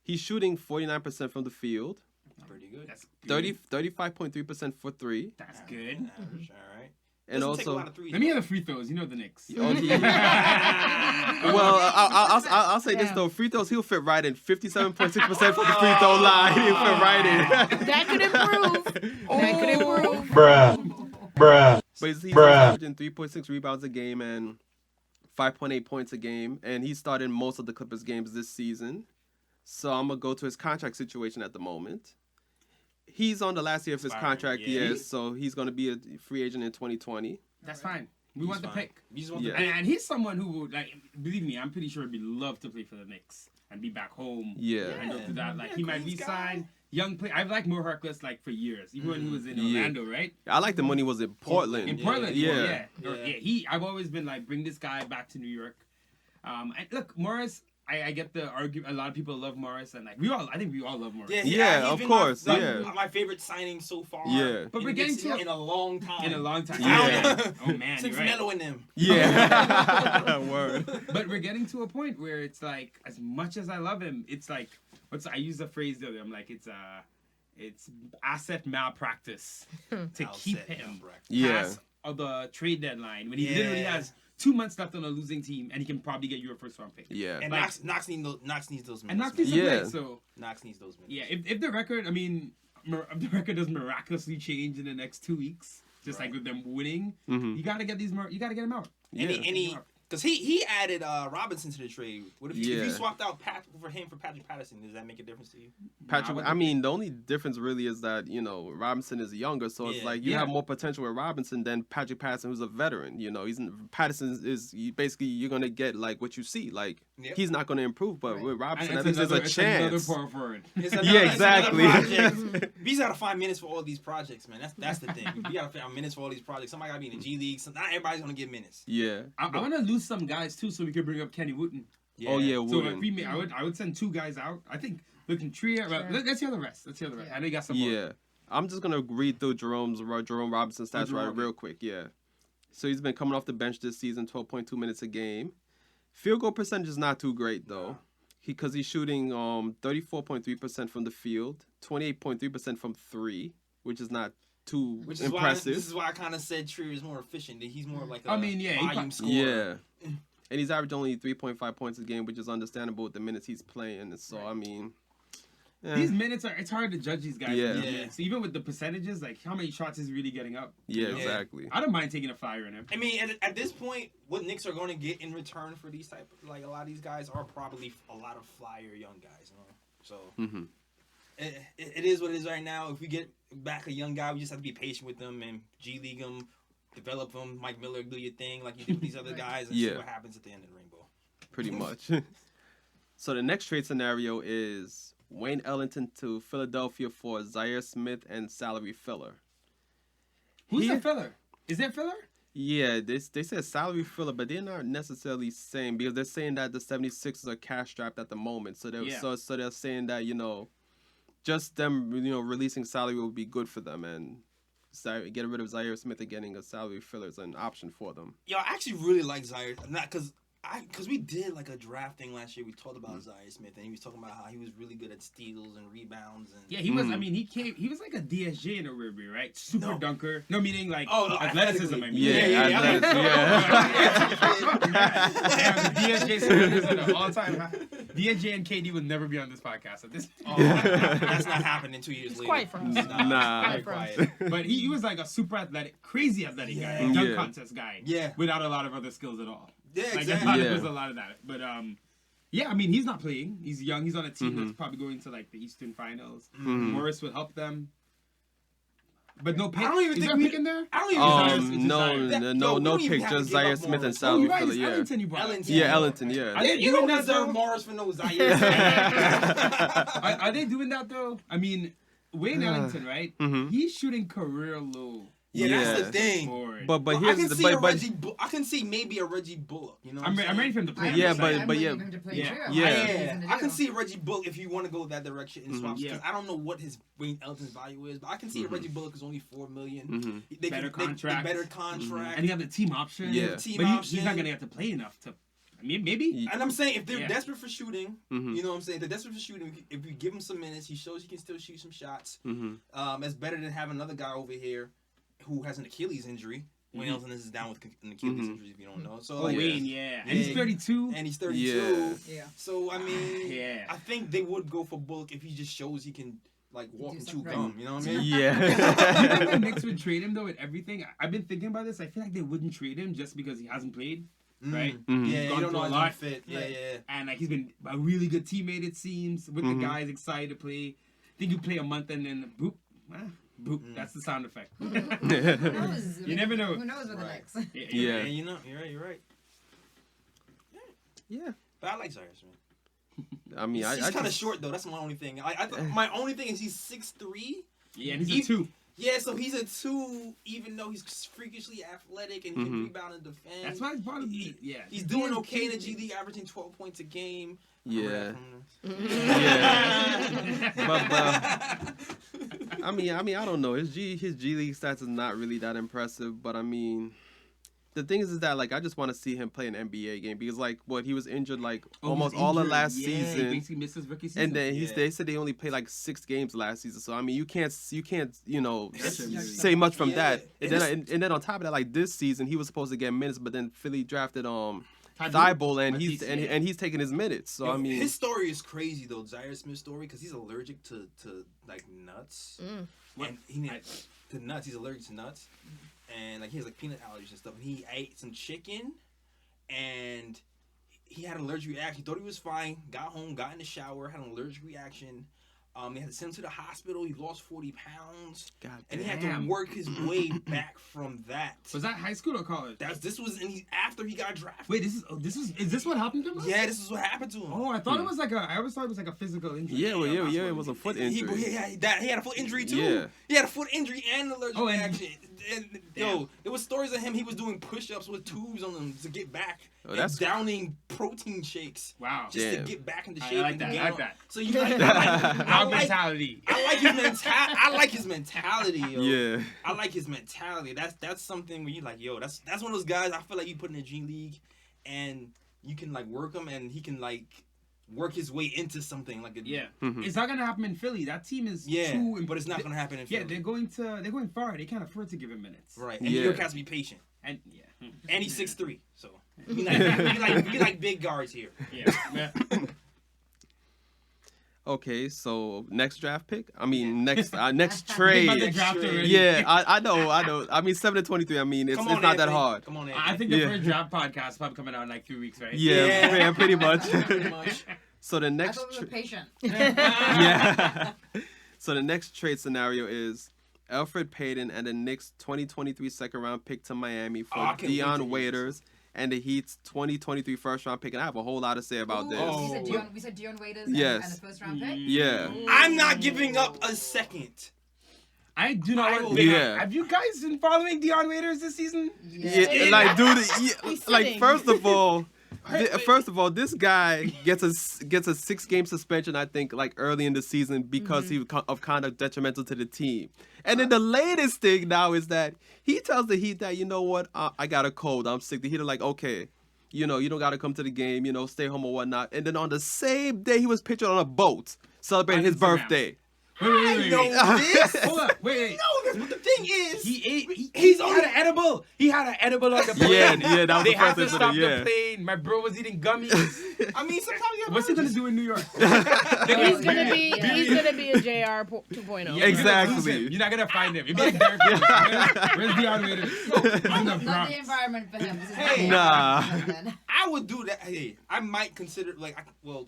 He's shooting 49% from the field, Pretty good. That's good. 35.3% for three, That's good. Average, all right. and Doesn't take a also. lot of threes, Let me though. hear the free throws. You know the Knicks. Well, I'll say this Yeah. though: free throws, he'll fit right in. 57.6% from the free throw line, he'll fit right in. That could improve. That could improve. But he's averaging 3.6 rebounds a game and 5.8 points a game, and he started most of the Clippers games this season. So I'm gonna go to his contract situation at the moment. He's on the last year of his Expiring, contract, yeah. yes, so he's gonna be a free agent in 2020. That's fine. We want the Fine. pick. You just want Yeah. the pick. And he's someone who would, like, believe me, I'm pretty sure he'd love to play for the Knicks and be back home. Yeah. And go through that. Like, Yeah, he might Queens resign. Young play. I've liked Mo Harkless, like, for years, even when he was in Yeah. Orlando, right? I like the money was in Portland. In Portland, Yeah. I've always been like, bring this guy back to New York. And look, Morris, I get the argument. A lot of people love Morris, and like I think we all love Morris. Yeah, he's of been course, my, yeah. my favorite signing so far. Yeah. But we're in getting Knicks to- in a long time. In a long time. Yeah. Oh man, Since you're right. Melo and them. Yeah. Word. But we're getting to a point where it's like, as much as I love him, it's like, I use the phrase the other. I'm like, it's asset malpractice to keep Outset him malpractice. Yeah. past the trade deadline when he Yeah. literally has 2 months left on a losing team, and he can probably get you a first round pick. Yeah. And Like- Knox needs those minutes. And Knox man. needs to Yeah. play. So Knox needs those minutes. yeah, if the record, I mean, if the record does miraculously change in the next 2 weeks, just like with them winning, Mhm. you gotta get these. You gotta get them out. Yeah. Because he added Robinson to the trade. What if you Yeah. swapped out for Patrick Patterson? Does that make a difference to you? Patrick, Nah, I mean, the only difference really is that, you know, Robinson is younger, so it's Yeah. like you Yeah. have more potential with Robinson than Patrick Patterson, who's a veteran. You know, Patterson is basically you're gonna get like what you see. Like Yep. he's not gonna improve, but Right. with And Robinson, at it's least there's a it's chance. Another power forward. It's Yeah, it's exactly. project. We just gotta find minutes for all these projects, man. That's the thing. We gotta find minutes for all these projects. Somebody gotta be in the G League. So not everybody's gonna get minutes. Yeah. I want to lose some guys too, so we can bring up Kenny Wooten. Oh yeah, So Wooden. if we I would send 2 guys out. I think looking Trier. Well, Sure. let's hear the rest. Yeah. I know you got some more. Yeah. I'm just gonna read through Jerome Robinson's stats Jerome. right real quick. Yeah. So he's been coming off the bench this season, 12.2 minutes a game. Field goal percentage is not too great though. Because he's shooting 34.3% from the field, 28.3% from three, which is not too Which is impressive. why this is why I kind of said Trier is more efficient. That he's more like a I mean, yeah, he volume scorer. Yeah. And he's averaged only 3.5 points a game, which is understandable with the minutes he's playing. So, I mean... These minutes it's hard to judge these guys. Yeah. Yeah. So even with the percentages, like how many shots is he really getting up? Yeah, You know? exactly. I don't mind taking a flyer on him. I mean, at this point, what Knicks are going to get in return for these type of, like, a lot of these guys are probably a lot of flyer young guys, you know? So hmm it is what it is right now. If we get back a young guy, we just have to be patient with them and G League them, develop them. Mike Miller, do your thing like you do with these other guys, and see Yeah. what happens at the end of the rainbow. Pretty much. So the next trade scenario is Wayne Ellington to Philadelphia for Zaire Smith and salary filler. Who's Here- the filler? Is there filler? Yeah, they said salary filler, but they're not necessarily saying, because they're saying that the 76ers are cash strapped at the moment. So they're Yeah. so they're saying that, you know, just them, you know, releasing salary will be good for them, and getting rid of Zaire Smith and getting a salary filler is an option for them. Yo, I actually really like Zaire. Not because we did like a draft thing last year. We talked about Zaire Smith, and he was talking about how he was really good at steals and rebounds. And Yeah, he was. I mean, he was like a DSJ in a weird way, right? Super No. dunker. No, meaning like Oh, athleticism. I mean. Yeah, Yeah, the DSJ standards are all time high. DSJ and KD would never be on this podcast at this. oh, that's not happening 2 years It's later. quiet for us. Nah. Very quiet. But he was like a super athletic, crazy athletic guy, Yeah. a dunk Yeah. contest guy. Yeah. Without a lot of other skills at all. Yeah, Like exactly. Yeah. there's a lot of that. But yeah, I mean he's not playing. He's young. He's on a team Mhm. that's probably going to like the Eastern Finals. Mhm. Morris would help them. But no pick. I don't even Is think there a we pick in there. I don't even think No we pick. have to Just give up Zaire Smith and Morris. Zaire Why Philly. is Yeah. Ellington you brought? Ellington. Yeah, Ellington. Yeah. Are they You doing don't that deserve though? Morris for no Zaire. Are they doing that though? I mean, Wayne Ellington, right? Mhm. He's shooting career low. Yeah, that's Yeah. the thing. Board. But I here's can the see a but Reggie. I can see maybe a Reggie Bullock. You know, what I'm saying? ready for him to play. Yeah, I'm but waiting yeah. for him to play Yeah. too. Yeah. Yeah, I can see Reggie Bullock if you want to go that direction in swaps Yeah. because I don't know what his Wayne Ellington's value is, but I can see a Reggie Bullock is only $4 million. Mhm. They Better can, contract. better contract. And you have the team option. Yeah. Team But option. he's not gonna have to play enough to. I mean, maybe. And I'm saying if they're Yeah. desperate for shooting, Mhm. you know what I'm saying? They're desperate for shooting. If we give him some minutes, he shows he can still shoot some shots. Mhm. It's better than having another guy over here who has an Achilles injury. Wayne Ellington is down with an Achilles injury, if you don't know. So Oh, like, Wayne, yeah. And Yeah. he's 32. and he's 32. Yeah. Yeah. So I mean, Yeah. I think they would go for Bullock if he just shows he can like walk Do and chew something gum. You know what I mean? You Yeah. think the Knicks would trade him though with everything? I've been thinking about this. I feel like they wouldn't trade him just because he hasn't played, right? Mhm. Yeah, He's you gone don't know through a how lot. to fit. Yeah, Right. yeah. And like he's been a really good teammate, it seems, with Mhm. the guys excited to play. I think you play a month and then boop, boop. That's the sound effect. Who knows? You never know. Who knows with the Right. Knicks? Yeah. And you know, you're right. Yeah. But I like Zaire Smith. I mean, He's I kind of just- short though. That's my only thing. My only thing is he's 6'3". Yeah, and he's He- a 2. Yeah, so he's a 2, even though he's freakishly athletic and he can Mhm. rebound and defend. That's why he's part of He- yeah. He's doing okay in the G League, averaging 12 points a game. Yeah. Yeah. But I mean, I don't know. His G League stats is not really that impressive. But I mean, the thing is that like I just want to see him play an NBA game because like he was injured like almost all of last He season. basically missed his rookie season. And then Yeah. they said they only played like 6 games last season. So I mean, you can't That's say much from Yeah. that. And And then on top of that, like this season, he was supposed to get minutes, but then Philly drafted Thibault, Thibault, and Matisse, yeah. and he's taking his minutes. So I mean, his story is crazy though, Zaire Smith's story, because he's allergic to like nuts. And to nuts. He's allergic to nuts, and like he has like peanut allergies and stuff. And he ate some chicken, and he had an allergic reaction. He thought he was fine. Got home, got in the shower, had an allergic reaction. They had to send him to the hospital. He lost 40 pounds, God and he had damn. to work his way back from that. Was that high school or college? This was after he got drafted. Wait, is this what happened to him? Yeah, this is what happened to him. Oh, I thought it was I always thought it was like a physical injury. yeah, it was a foot injury. He had a foot injury too. Yeah. He had a foot injury and an allergic Oh, and- reaction. And there was stories of him. He was doing push-ups with tubes on them to get back. Oh, and that's- downing protein shakes Wow. just to Damn. get back into I shape. like and that, gain I like on- that. So you I Dog like mentality. I like his mentality. I like his mentality, yo. Yeah. I like his mentality. That's something where you like, yo, that's one of those guys I feel like you put in the G League, and you can like work him, and he can like work his way into something like a Yeah. Mhm. It's not gonna happen in Philly. That team is yeah. too. But it's not gonna happen in Philly. Yeah, they're going far. They can't afford to give him minutes. right. And Yeah. New York has to be patient. And yeah. And he's 6'3", so we like big guards here. Yeah. Okay, so next draft pick. I mean, next About to trade. draft already. Yeah, I know. I mean, 7-23. I mean, it's Come not on, that Anthony. hard. Come on, I Anthony. think the Yeah. first draft podcast is probably coming out in like 3 weeks, right? Yeah, pretty much. Pretty much. So the I next. thought we were patient. Yeah. So the next trade scenario is Elfrid Payton and the Knicks 2023 second round pick to Miami for Oh, I can't wait to hear Dion this. Waiters and the Heat's 2023 first round pick. And I have a whole lot to say about this. Ooh, we said Dion Waiters Yes. and the first round pick. Yeah. I'm not giving up a second. I do not I want will- to. Yeah. Have you guys been following Dion Waiters this season? Yeah, like dude, He's like sitting. first of all, this guy gets a 6-game suspension. I think like early in the season because he was of conduct detrimental to the team. And then the latest thing now is that he tells the Heat that, you know what, I got a cold, I'm sick. The Heat are like, okay, you know, you don't got to come to the game, you know, stay home or whatnot. And then on the same day, he was pictured on a boat celebrating On his Instagram. birthday. Wait. know this. Hold up, wait. No, that's what the thing is. He ate. He's He on had an edible. He had an edible on the plane. Yeah, that was They the had first to stop incident, the yeah. plane. My bro was eating gummies. I mean, sometimes you have What's he gonna allergies. do in New York? He's gonna be a JR 2.0. Yeah, Exactly. You're not gonna find him. You'd be like, Derek, where's Dion Waiters? He's in the Not Bronx. the environment for him. This is Hey. Nah. I would do that. Hey, I might consider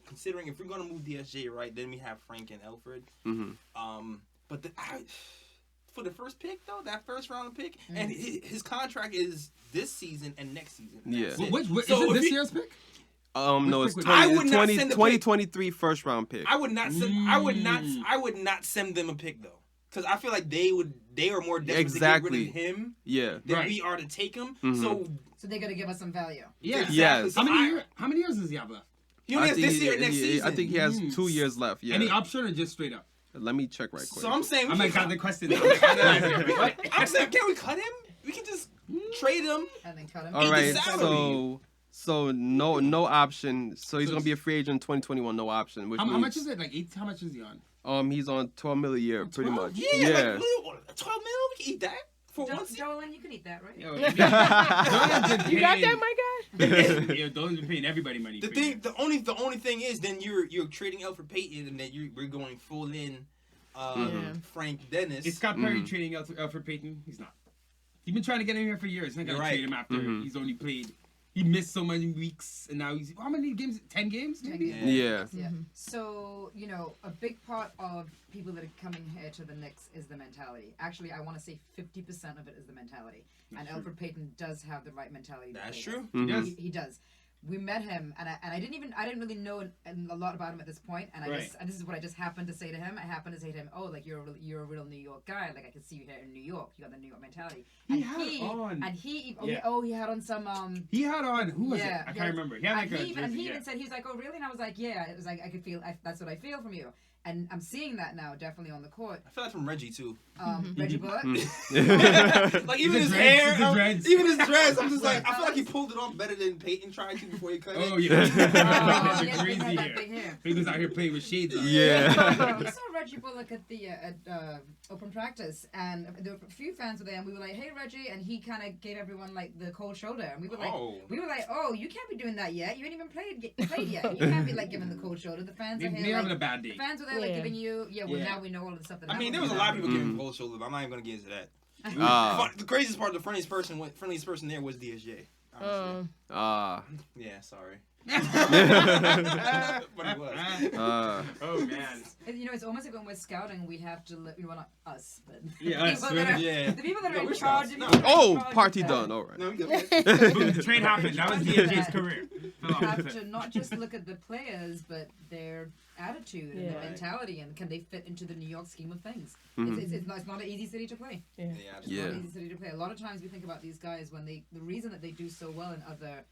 considering if we're gonna move DSJ right, then we have Frank and Elfrid. Mhm. But for the first pick though, that first round pick, and his contract is this season and next season. Yeah. That's it. Which So is it if this he- year's pick? No, it's pick 20, would- I would not send the pick. 2023 first round pick. I would not send. I would not send them a pick though, because I feel like they are more desperate Exactly. to get rid of him Yeah. than Right. we are to take him. Mhm. So they gotta give us some value. Yeah. Exactly. Yes. So How many years does he have left? He only I has think this year and next season. I think he has Mm. 2 years left. Yeah. Any option or just straight up? Let me check right quick. So I'm saying, I we might can got the cut- question. now. I'm saying, can we cut him? We can just trade him. And then cut him. All Eat right. the salary. So no option. So he's gonna be a free agent in 2021. No option. Which How means, much is it? Like 8? How much is he on? He's on 12 million a year, pretty 12? much. Yeah, Yeah. like 12 mil. We can eat that for one season. Jolene, you can eat that, right? Yo, You got that, my guy? Yeah, Dolan's been paying everybody money. The for thing, years. the only thing is, then you're trading Alfred Payton, and then we're going full in, Yeah. Frank Dennis. Is Scott Perry trading Alfred Payton? He's not. He's been trying to get him here for years. He's not gonna You're right. trade him after Mhm. he's only played. He missed so many weeks, and now he's how many games? 10 games, maybe. 10 Yeah. Yeah. So, a big part of people that are coming here to the Knicks is the mentality. Actually, I want to say 50% of it is the mentality. That's And true. Alfred Payton does have the right mentality. to That's play true. this. Mhm. He does. We met him, and I didn't really know a lot about him at this point, and Right. this is what I just happened to say to him. I happened to say to him, "Oh, like you're a real New York guy. Like I can see you here in New York. You got the New York mentality." He had on. He had on some He had on. Who was Yeah, it? I yeah. can't remember. He had like and a he jersey. even said, he was like, "Oh, really?" And I was like, "Yeah." It was like I could feel. That's what I feel from you. And I'm seeing that now, definitely on the court. I feel like from Reggie too. Reggie Bullock. Like even his dreads, hair, the dreads. even his dreads. I'm just like, I feel like he pulled it off better than Peyton tried to before he cut it. Oh yeah. Oh, That's yes, crazy he had that hair. big hair. He was out here playing with shades on. Yeah. We saw Reggie Bullock at the open practice, and there were a few fans were there, and we were like, "Hey, Reggie," and he kind of gave everyone like the cold shoulder, and we were like, "Oh, you can't be doing that yet. You ain't even played yet. You can't be like giving the cold shoulder." The fans are They're here, having a like, bad the day. fans were there, like Yeah. giving you, well, Yeah. now we know all of the stuff that. I mean, there happened. was a lot of people giving Mhm. cold shoulder, but I'm not even gonna get into that. Ah. The craziest part, the friendliest person there was DSJ. honestly. Yeah, sorry. But it was. Oh man. It's almost like when we're scouting, we have to let, not us, but Yeah, the us, people that are, yeah. the people that No, are we're in charge. scouts. the No. people that are in Oh, charge party of done. All right. No, we good. Boom, the trade happened. That was DJ's career. Fell off. have to not just look at the players, but their attitude and their Yeah. mentality, and can they fit into the New York scheme of things? Mhm. It's not an easy city to play. Yeah, It's Yeah. not an easy city to play. A lot of times we think about these guys when the reason that they do so well in other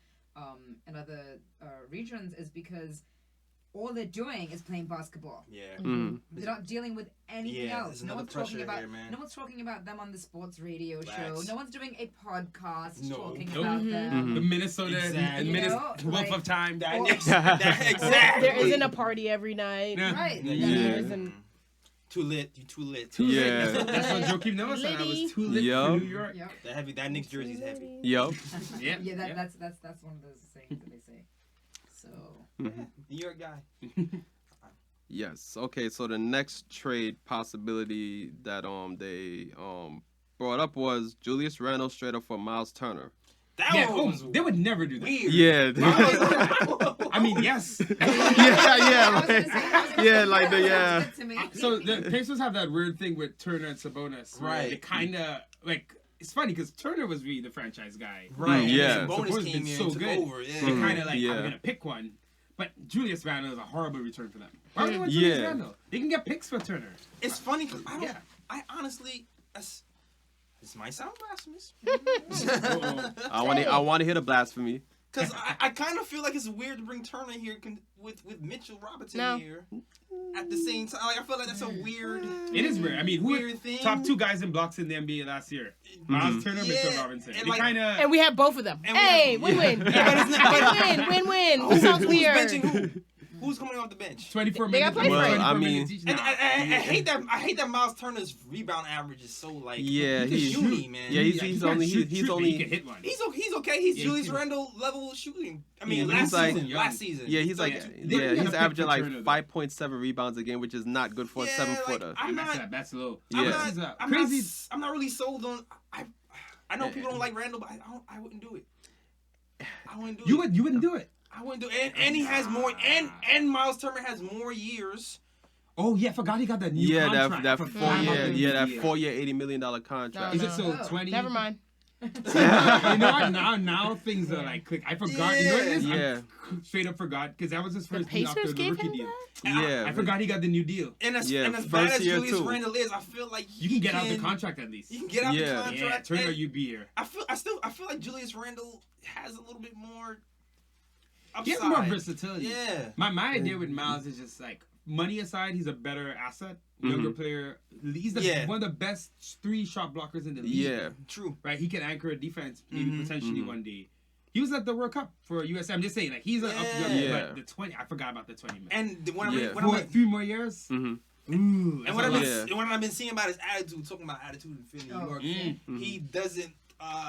regions is because all they're doing is playing basketball. Yeah. Mm. They're not dealing with anything Yeah, else. there's No another one's talking pressure about. here, man. No one's talking about them on the sports radio show. Facts. No one's doing a podcast No. talking Nope. about Mhm. them. The Minnesota, Exactly. the You know, Wolf like- of Time. That Or- Knicks, that, exactly. There isn't a party every night. Yeah. Right. Yeah. There isn't. Too lit. You too lit. Too lit. Yeah. That's what Joakim Noah said. I Liddy. was too lit Yup. for New York. Yep. That Knicks jersey's heavy. Yup. Yeah. Yeah, yeah. that's one of those sayings that they say. So Mhm. New York guy. Yes. Okay. So the next trade possibility that they brought up was Julius Randle straight up for Miles Turner. That Yeah, one oh, was they would never do that. weird. Yeah. I mean, yes. yeah. I was gonna say, Yeah, like the- that yeah. sounds good to me. So the Pacers have that weird thing with Turner and Sabonis. Where Right. They kind of like. It's funny because Turner was really the franchise guy. Right. Mm, yeah. And bonus Sabonis came been in so and took good. over. Yeah. They kind of like, Yeah. I'm gonna pick one. But Julius Randle is a horrible return for them. Why would they want Yeah. Julius Randle? They can get picks for Turner. It's funny because Yeah. I honestly, this might sound blasphemous. I want to hear the blasphemy. Because I kind of feel like it's weird to bring Turner here with Mitchell Robinson No. here at the same time. Like I feel like that's a weird. It is weird. I mean, who Weird thing. top 2 guys in blocks in the NBA last year? Miles Turner, Mitchell Yeah, Robinson. and They like- kind of. And we have both of them. And we Hey, have- win-win. Yeah, but it's not- Win-win. Who sounds Who's weird? benching who? Who's coming off the bench? 24 They got minutes. play for it. Well, I 24 mean- minutes each. And Nah. I hate that. I hate that Miles Turner's rebound average is so like. Yeah, he's he's puny, man. yeah, he's He he's can't only shoot, he's but only he can hit one. He's okay. He's Yeah, Julius he's- Randle level shooting. I mean, Yeah, last he's like- season. Last season. yeah he's like They yeah didn't get a he's pick averaging for like Turner, though. 5.7 rebounds a game, which is not good for a Yeah, 7-footer. like, I'm not. That's low. Yeah. I'm not really sold on. I know people don't like Randall, but I wouldn't do it. I wouldn't do it. You wouldn't do it. I wouldn't do it. And he has more. And Miles Turner has more years Oh yeah, I forgot he got that new Yeah, contract. that I forgot about the new deal. 4-year, $80 million contract. Is it so No. 20? Never mind. You know what? Now things are like click. I forgot. You know what it is? Yeah. I straight up forgot because that was his The first deal after Pacers the gave rookie him deal. that? Yeah. I forgot he got the new deal. And as, Yeah, and as bad first as year, Julius too. Randle is, I feel like You can get out the contract at least. You can get out Yeah. the contract. Turn and out you be here. I feel like Julius Randle has a little bit more upside. He has more versatility. Yeah. My idea with Miles is just like money aside, he's a better asset, younger player. He's one of the best 3 shot blockers in the league. Yeah. True. Right, he can anchor a defense maybe potentially one day. He was at the World Cup for USA. I'm just saying, like he's an upgrade. Yeah. But the 20, I forgot about the 20 minutes. And when Yeah. I'm like, 3 more years. Mm-hmm. Ooh, and when Yeah. I've been seeing about his attitude, talking about attitude in Philly, New York, he doesn't.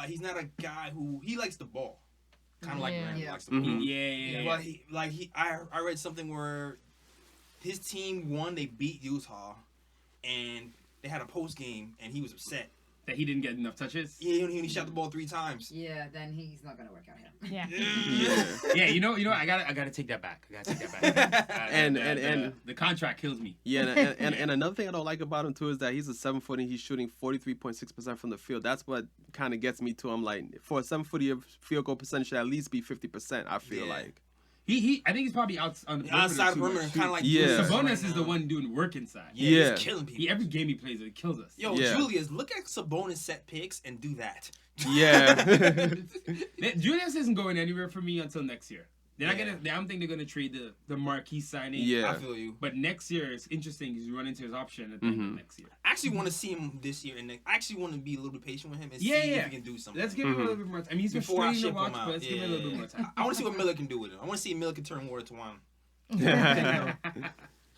He's not a guy who he likes the ball, kind of like Yeah. Randle Yeah. likes the ball. Yeah. But I read something where his team won. They beat Utah, and they had a post game, and he was upset. That he didn't get enough touches. He only shot the ball 3 times. Yeah, then he's not gonna work out here. Yeah. Yeah. Yeah, you know, I gotta take that back. And the contract kills me. Yeah, and another thing I don't like about him too is that he's a 7-footer and he's shooting 43.6% from the field. That's what kind of gets me to him. Like for a 7-footer, your field goal percentage should at least be 50%. I feel like. He I think he's probably out on the Outside the too perimeter, much, kind of too. like Yeah. Julius Sabonis right is the now. one doing work inside. Yeah. He's killing people. Every game he plays, it kills us. Yo, Yeah. Julius, look at Sabonis set picks and do that. Yeah. Julius isn't going anywhere for me until next year. They're not Yeah. gonna. I don't think they're gonna trade the marquee signing. Yeah. I feel you. But next year it's interesting because you run into his option at the end of next year. I actually want to see him this year, and I actually want to be a little bit patient with him and Yeah, see yeah. if he can do something. Let's give him a little bit more time. I mean, he's been Before I straining to ship watch, him out. but let's give him a little bit more time. I want to see what Miller can do with him. I want to see if Miller can turn water to wine.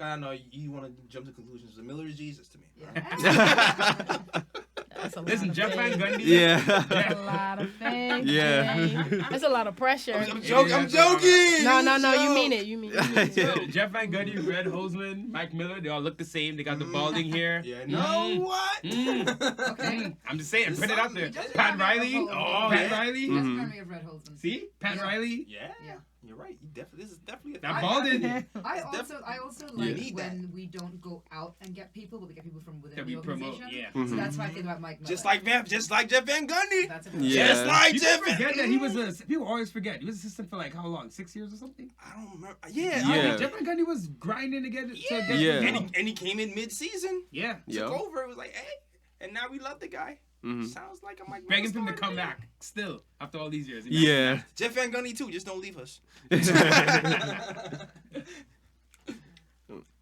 I know you want to jump to conclusions. The Miller is Jesus to me. That's a lot Listen, of Jeff Van things. Gundy. Yeah. That's a lot of things. Yeah. That's a lot of pressure. I'm joking. No, It was a you joke. mean it. You mean it. So, Jeff Van Gundy, Red Holzman, Mike Miller, they all look the same. They got the balding hair. Yeah. No. What? Okay. I'm just saying, There's put it out there. something- Pat Riley. Oh, Pat yeah. Riley. He does remind me of Red Holzman. See? Pat Yeah. Riley. Yeah. Yeah. You're right. This is definitely a That I- balding. I It's also like need that. when we don't go out and get people, but we get people from within That the we promote. organization. Yeah. So that's why I think about Mike Miller. just like Jeff Van Gundy. That's a Yeah. Just like You Jeff. forget that he was a. People always forget he was assistant for like how long? 6 years or something. I don't remember. Yeah. Yeah. Jeff Van Gundy was grinding to get. Yeah. And he came in mid-season. Yeah. Took Yo. over. It was like, hey, and now we love the guy. Mhm. Sounds like a Mike. Begging for him to Miller come story. back still after all these years. Yeah. Jeff Van Gundy too. Just don't leave us.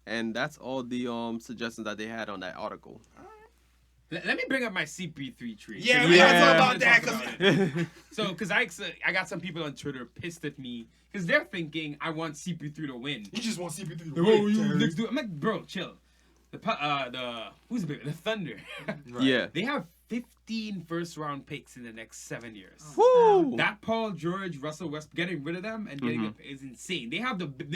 And that's all the suggestions that they had on that article. Let me bring up my CP3 tree. Yeah, we Yeah. gotta talk about that. Talk 'Cause- about it. So, because I got some people on Twitter pissed at me because they're thinking I want CP3 to win. You just want CP3 to Oh, win, you Terry. Knicks do it. I'm like, bro, chill. Who's the Thunder? Right. Yeah. They have 15 first-round picks in the next 7 years. Woo! That Paul George, Russell West, getting rid of them and getting Mhm. it is insane. They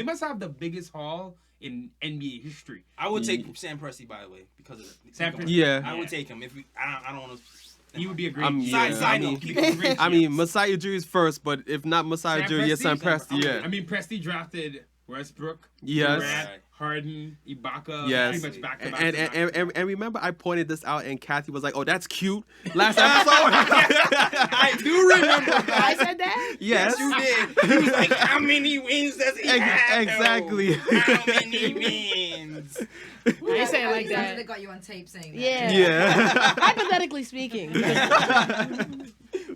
must have the biggest haul in NBA history. I would take Sam Presti, by the way, because of the Sam Presti. Yeah. I would take him if we. I don't want to. He would be a great. Side I note, mean, keep it great. I mean, Messiah Ujiri's first, but if not Messiah Ujiri, yes, Sam Presti, yeah. I mean, Presti drafted Westbrook, Yes. Durant, Right. Harden, Ibaka, Yes. pretty much back to And, back. and remember, I pointed this out, and Kathy was like, "Oh, that's cute." Last episode. I do remember. I said that? Yes. You did. He was like, "How many wins does he have?" though? Exactly. How many wins? I ain't saying like They that. got you on tape saying that. Yeah. Yeah. Hypothetically speaking.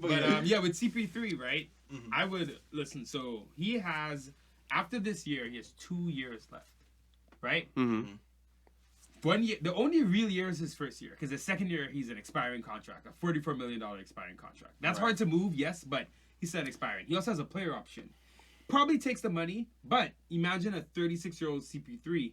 But yeah, with CP3, right? Mhm. I would listen. So he has, after this year, he has 2 years left, right? Mm-hmm. 1 year. The only real year is his first year, because the second year he's an expiring contract, a $44 million expiring contract. That's hard to move, yes, but he said expiring. He also has a player option. Probably takes the money, but imagine a 36-year-old CP3,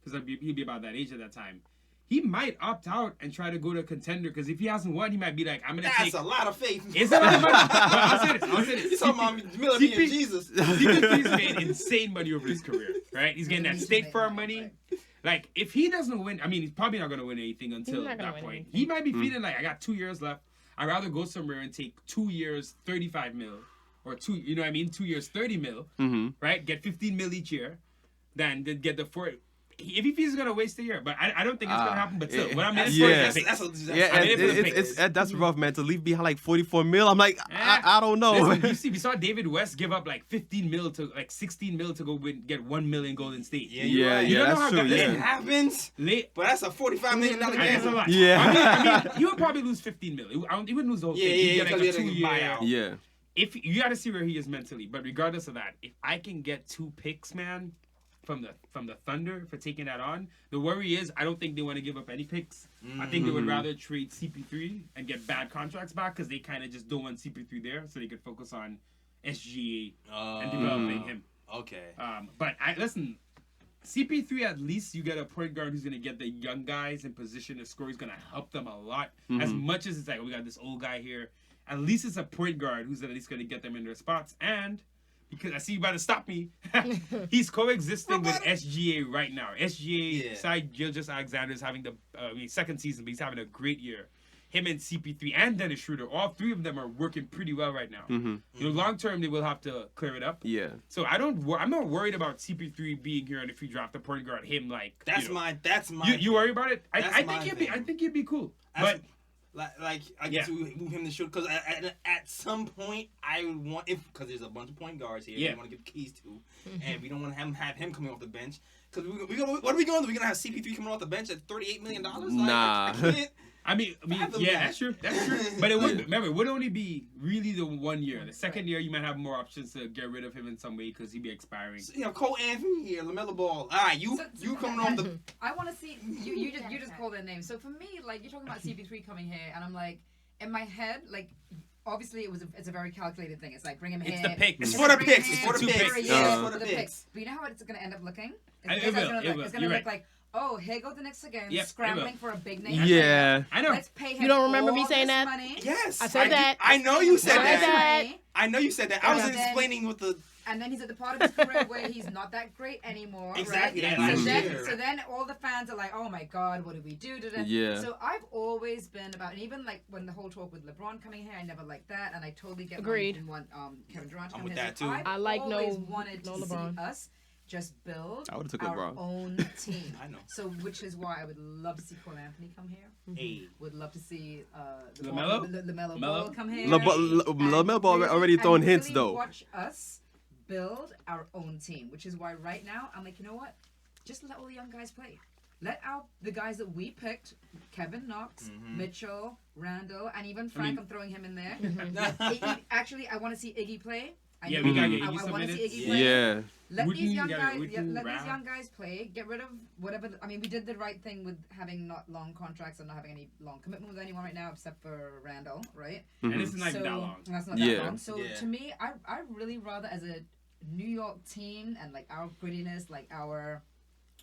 because he'd be about that age at that time. He might opt out and try to go to a contender, because if he hasn't won, he might be like, I'm going to That's take... a lot of faith. It's a lot of money. But I'll say this. You talking about Miller being CP Jesus? CP3's made insane money over his career, right? He's getting that He's State made Farm money, money. Like, if he doesn't win, I mean, he's probably not going to win anything until not gonna that win point. anything. He might be feeling like, I got 2 years left. I'd rather go somewhere and take 2 years, 35 mil, or 2 years, 30 mil, Mm-hmm. right? Get 15 mil each year, than to get the if he feels he's gonna waste a year, but I don't think it's gonna happen. But still, what I'm in yeah. for That's rough, man. To leave behind like 44 mil, I'm like, I don't know. Listen, we saw David West give up like 15 mil to like 16 mil to go get 1 million Golden State. Yeah, that's true. It happens. But that's a $45 million That's a gamble. lot. Yeah. I mean, he would probably lose 15 mil. He wouldn't lose the whole thing. He'd get like a 2-year buyout. Yeah. If you got to see where he is mentally, but regardless of that, if I can get 2 picks, man, from the Thunder for taking that on, the worry is I don't think they want to give up any picks. I think they would rather trade CP3 and get bad contracts back because they kind of just don't want CP3 there, so they could focus on SGA and developing him. Okay. But listen, CP3 at least you get a point guard who's gonna get the young guys in position to score. He's gonna help them a lot. As much as it's like we got this old guy here. At least it's a point guard who's at least going to get them in their spots. And because I see you about to stop me, he's coexisting with SGA right now. SGA, side Gilgeous Alexander is having the second season, but he's having a great year. Him and CP3 and Dennis Schroeder, all 3 of them are working pretty well right now. You know, long term, they will have to clear it up. Yeah. So I'm not worried about CP3 being here, and if we draft a point guard, him like That's my. You worry about it? I my think he'd be cool. But But I get to move him to shoot because at some point I would want because there's a bunch of point guards here. We want to give keys to, and we don't want to have him coming off the bench because what are we going to do? We're gonna have CP3 coming off the bench at $38 million? Nah. I can't. I mean, yeah, that's true. That's true. But it would remember, it would only be really the 1 year. The second year, you might have more options to get rid of him in some way because he'd be expiring. So, Cole Anthony here, LaMelo Ball. All right, you coming off the. I want to see you just call their name. So for me, like you're talking about CP3 coming here, and I'm like, in my head, like. Obviously, it's a very calculated thing. It's like bring him here. It's the picks. It's for the picks. It's for the It's picks. for the picks. But you know how it's going to end up looking? It will. It's going to look like, oh, here go the Knicks again, scrambling for a big name. Yeah. I know. Let's pay him. You don't remember me all saying this that? Money. Yes, I said that. I know you said I said that. that. I know you said that. I was explaining with the. And then he's at the part of his career where he's not that great anymore. Exactly. Right? Yeah. So then all the fans are like, oh my God, what did we do to them? Yeah. So I've always been about, and even like when the whole talk with LeBron coming here, I never liked that. And I totally get why you didn't want Kevin Durant to come with here. that too. I've I like always wanted to LeBron. see us just build I would've took our LeBron. own team. I know. So which is why I would love to see Cole Anthony come here. Hey. Would love to see LaMelo Ball come here. LaMelo Ball already throwing hints really though. Watch us build our own team, which is why right now I'm like, you know what? Just let all the young guys play. Let the guys that we picked, Kevin Knox, Mitchell, Randall, and even Frank. I'm throwing him in there. Actually, I want to see Iggy play. We gotta get I Iggy some want to see minutes. Iggy play. Yeah. Let these young Wooten, guys play. Get rid of whatever. I mean, we did the right thing with having not long contracts and not having any long commitment with anyone right now, except for Randall, right? And it's not that long. That's not that long. So to me, I really rather as a New York team and like our grittiness, like our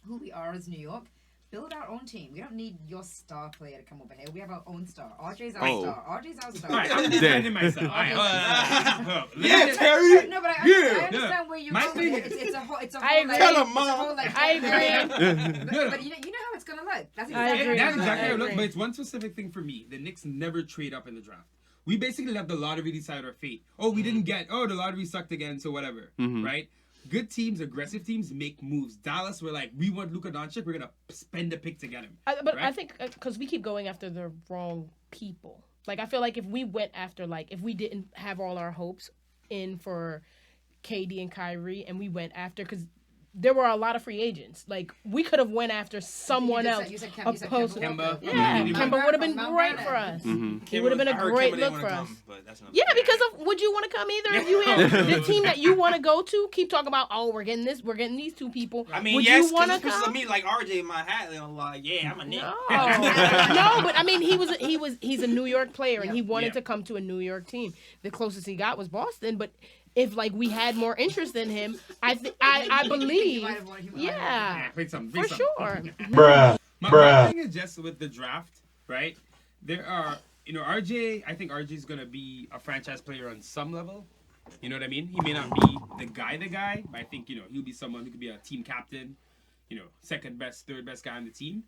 who we are as New York. Build our own team. We don't need your star player to come over here. We have our own star. RJ's our star. RJ's our star. All right, I'm defending myself. Yeah, Terry. No, but I understand where you're going. It's a whole. I agree. Tell him, Mom. I agree. But you know how it's gonna look. That's I agree. That's exactly how it I looks. agree. But it's one specific thing for me. The Knicks never trade up in the draft. We basically let the lottery decide our fate. Oh, we didn't get. Oh, the lottery sucked again. So whatever. Right. Good teams, aggressive teams make moves. Dallas, we're like, we want Luka Doncic, we're gonna spend a pick to get him. But right? I think because we keep going after the wrong people. Like I feel like if we went after if we didn't have all our hopes in for KD and Kyrie, and we went after because there were a lot of free agents. Like we could have went after someone else. You said Kemba. Yeah, Kemba would have been great for us. He would have been a great look for us. Yeah, because of would you want to come either? If you had the team that you want to go to, keep talking about we're getting this, we're getting these 2 people. I mean, would yes, you want to because come? of me, like RJ in my hat, and I'm like, yeah, I'm a Knick. No, but I mean, he's a New York player, and he wanted to come to a New York team. The closest he got was Boston, but if we had more interest in him, I believe, yeah, for sure. My thing is just with the draft, right? There are, RJ. I think RJ is gonna be a franchise player on some level. You know what I mean? He may not be the guy, but I think he'll be someone who could be a team captain. Second best, third best guy on the team.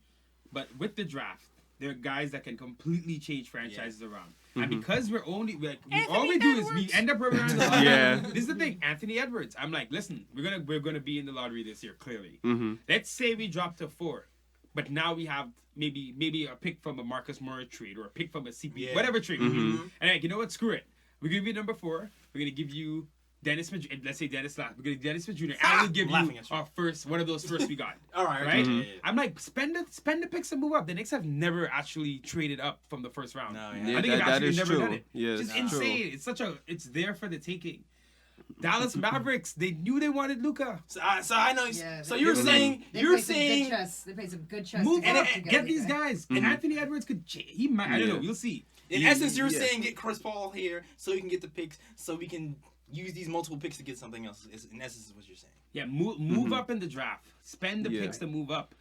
But with the draft, there are guys that can completely change franchises around. And because we're only like Anthony all we do is Edwards. we end up where we are in the lottery. Yeah. This is the thing, Anthony Edwards. I'm like, listen, we're gonna be in the lottery this year, clearly. Mm-hmm. Let's say we drop to 4, but now we have maybe a pick from a Marcus Morris trade or a pick from a CP, whatever trade. And like, you know what? Screw it. We're gonna give you number 4. We're gonna give you Dennis Smith. Let's say Dennis last. We're gonna give Dennis Smith Jr. And we'll give Laughing you at you. our first one of those first we got. All right. Right? Yeah, yeah. I'm like, spend the picks and move up. The Knicks have never actually traded up from the first round. No, I yeah. Yeah, think they've that actually is never true. done it. Yes, It's that's true. insane. It's there for the taking. Dallas Mavericks, they knew they wanted Luka. So I know. Yeah, So they- you're they- saying They you're played some good saying chess. They played some good chess. Move to up to and get these Luka. guys. And Anthony Edwards he might. I don't know. Yeah. We'll see. in essence you're Yeah. saying get Chris Paul here so we can get the picks so we can use these multiple picks to get something else. In essence, is what you're saying. Yeah, move up in the draft. Spend the Yeah. picks to move up.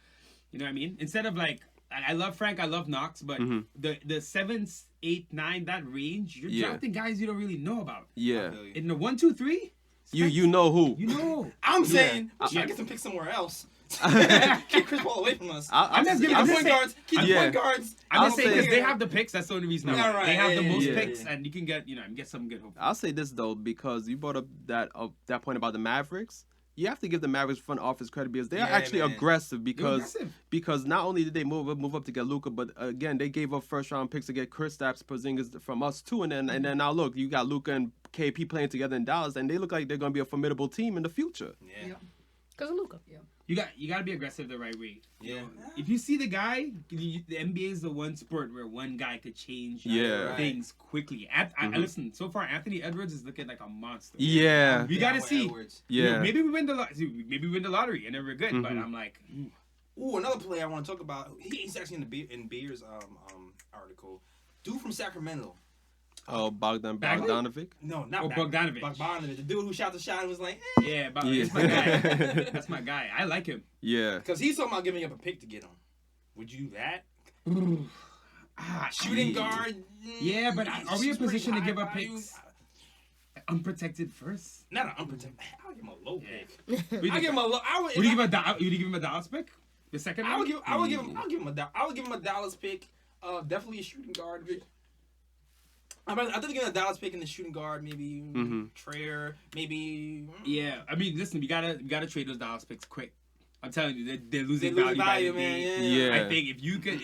You know what I mean? Instead of like, I love Frank, I love Knox, but the 7, 8, 9, that range, you're Yeah. drafting guys you don't really know about. Yeah. In the 1, 2, 3, You know who. you know. I'm saying let's try Yeah. to get some picks somewhere else. Keep Chris Paul away from us. I'm just Keep giving the I'm point saying- guards. Keep the Yeah. point guards. I'm just I'll saying say- because they have the picks. That's the only reason. Yeah, right, They have the yeah, most yeah, picks, yeah. and you can get some good hope. I'll say this though, because you brought up that point about the Mavericks. You have to give the Mavericks front office credit because they are Yeah, actually man. aggressive aggressive. because not only did they move up to get Luka, but again they gave up first round picks to get Kristaps Porzingis from us too, and then now look, you got Luka and KP playing together in Dallas, and they look like they're gonna be a formidable team in the future. Yeah. Because of Luka. You got to be aggressive the right way. You Yeah. know, if you see the guy, the NBA is the one sport where one guy could change Yeah. things quickly. Listen, so far Anthony Edwards is looking like a monster. Yeah, We got to with see. Edwards. You know, yeah. maybe we win the lottery and then we're good. But I'm like, Ooh, another player I want to talk about. He's actually in Beer's article. Dude from Sacramento. Oh, Bagley? Bogdanovic. No, not Oh, Bogdanovic. Bogdanovic, the dude who shot the shot and was like, eh. yeah, but Yeah. that's my guy. That's my guy. I like him. Yeah. Because he's talking about giving up a pick to get him. Would you do that? Shooting guard. Yeah, but are we in He's pretty position to high give up value. picks? Unprotected first. Not an unprotected. I'll give him a low Yeah. pick. I'll give him a low. Would you give him a Dallas pick? The second I would round? give him a Dallas pick. Definitely a shooting guard. I think giving a Dallas pick in the shooting guard, maybe Trey, maybe. Yeah, I mean, listen, we gotta trade those Dallas picks quick. I'm telling you, they're losing They lose value, value, by the day. man. Yeah. I think if you could,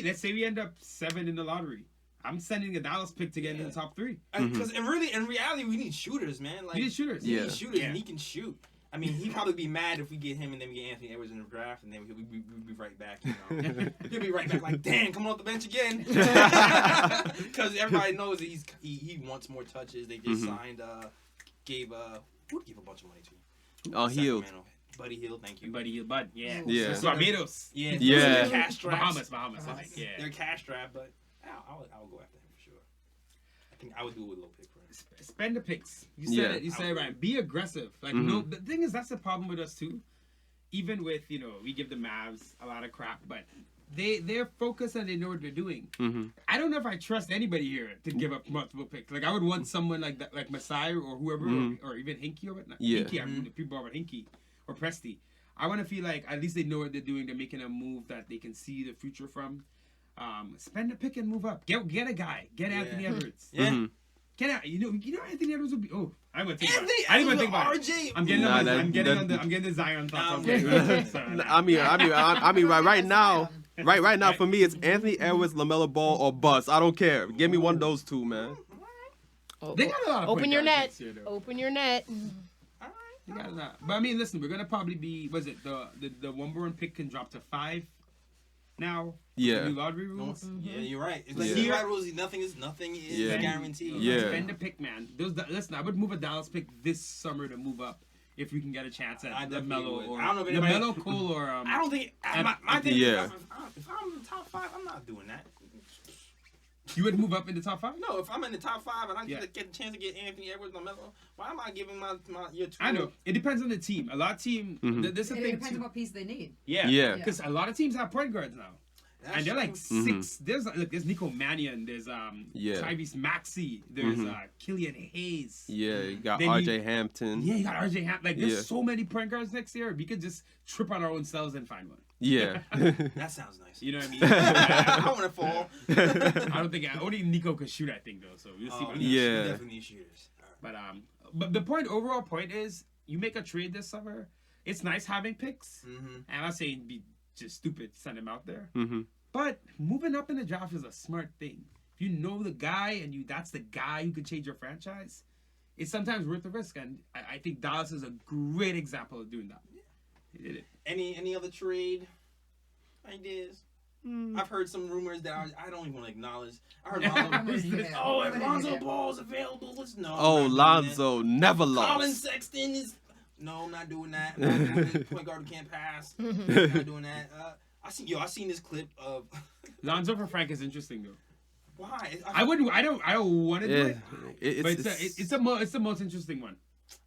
let's say we end up 7 in the lottery, I'm sending a Dallas pick to get in the top 3. Because in reality, we need shooters, man. Like We need shooters. We Yeah. need shooters, Yeah. and he can shoot. I mean, he'd probably be mad if we get him and then we get Anthony Edwards in the draft, and then we'd be right back. You know, he'll be right back like, damn, coming off the bench again. Because everybody knows that he wants more touches. They just signed, gave a bunch of money to. Oh, Hield. Sacramento. Buddy Hield, thank you. But yeah. Yeah. Barbados. Yeah, Yeah. They're cash straps. Bahamas. I think. Yeah. They're cash strapped, but I'll go after him for sure. I think I would do it with a low pick for him. Spend the picks. You said Yeah. it. You said it right. Be aggressive. Like no. The thing is, that's the problem with us too. Even with we give the Mavs a lot of crap, but they're focused and they know what they're doing. I don't know if I trust anybody here to give up multiple picks. Like I would want someone like that, like Masai or whoever, or even Hinkie or whatnot. Yeah. Hinkie, I mean, the people about Hinkie or Presti. I want to feel like at least they know what they're doing. They're making a move that they can see the future from. Spend a pick and move up. Get a guy. Get Anthony Edwards. Yeah. Can I? You know Anthony Edwards would be. Oh, I'm gonna think about Anthony it. I didn't even think Edwards about with it. RJ. I'm getting Nah, on that- I'm getting the Zion thoughts. Okay. Sorry. I mean, right now, for me, it's Anthony Edwards, LaMelo Ball, or bust. I don't care. Give me one of those two, man. They got a lot of Open point your guard net. picks here, though. Open your net. They got a lot. But I mean, listen, we're gonna probably be. Was it the one pick can drop to 5 now? Yeah. New lottery rules. Yeah, you're right. It's like Yeah. the right rules. Nothing is Yeah. guaranteed. Yeah. Spend a pick, man. Listen, I would move a Dallas pick this summer to move up if we can get a chance I at definitely LaMelo would. or I don't know if anybody- LaMelo, Cole, or I don't think my thing. Yeah. Is if I'm in the top 5, I'm not doing that. You would move up in the top 5? No, if I'm in the top 5 and I Yeah. get a chance to get Anthony Edwards and LaMelo, why am I giving my year 2? I know. It depends on the team. A lot of team. This is the It thing depends too. on what piece they need. Yeah. Yeah. Because a lot of teams have point guards now. And they're like 6. There's Nico Mannion. There's Yeah. Tyrese Maxey. There's Killian Hayes. Yeah, you got Then RJ Hampton. Yeah, you got RJ Hampton. Like there's Yeah. so many point guards next year. We could just trip on our own selves and find one. Yeah. That sounds nice. You know what I mean? I want to fall. I don't think only Nico can shoot. I think though, so we'll see. What yeah. Definitely need shooters. All right. But the overall point is, you make a trade this summer. It's nice having picks, and I'm not saying be just stupid, send him out there. But moving up in the draft is a smart thing. If you know the guy and that's the guy who could change your franchise, it's sometimes worth the risk. And I think Dallas is a great example of doing that. He did it. Any other trade ideas? I've heard some rumors that I don't even want to acknowledge. I heard if Lonzo Ball's available, no. Oh, Lonzo never lost. Colin Sexton is. No, I'm not doing that. I'm not doing it. Point guard who can't pass. Not doing that. I seen this clip of Lonzo for Frank is interesting though. Why? I don't want to do it. But it's the most interesting one.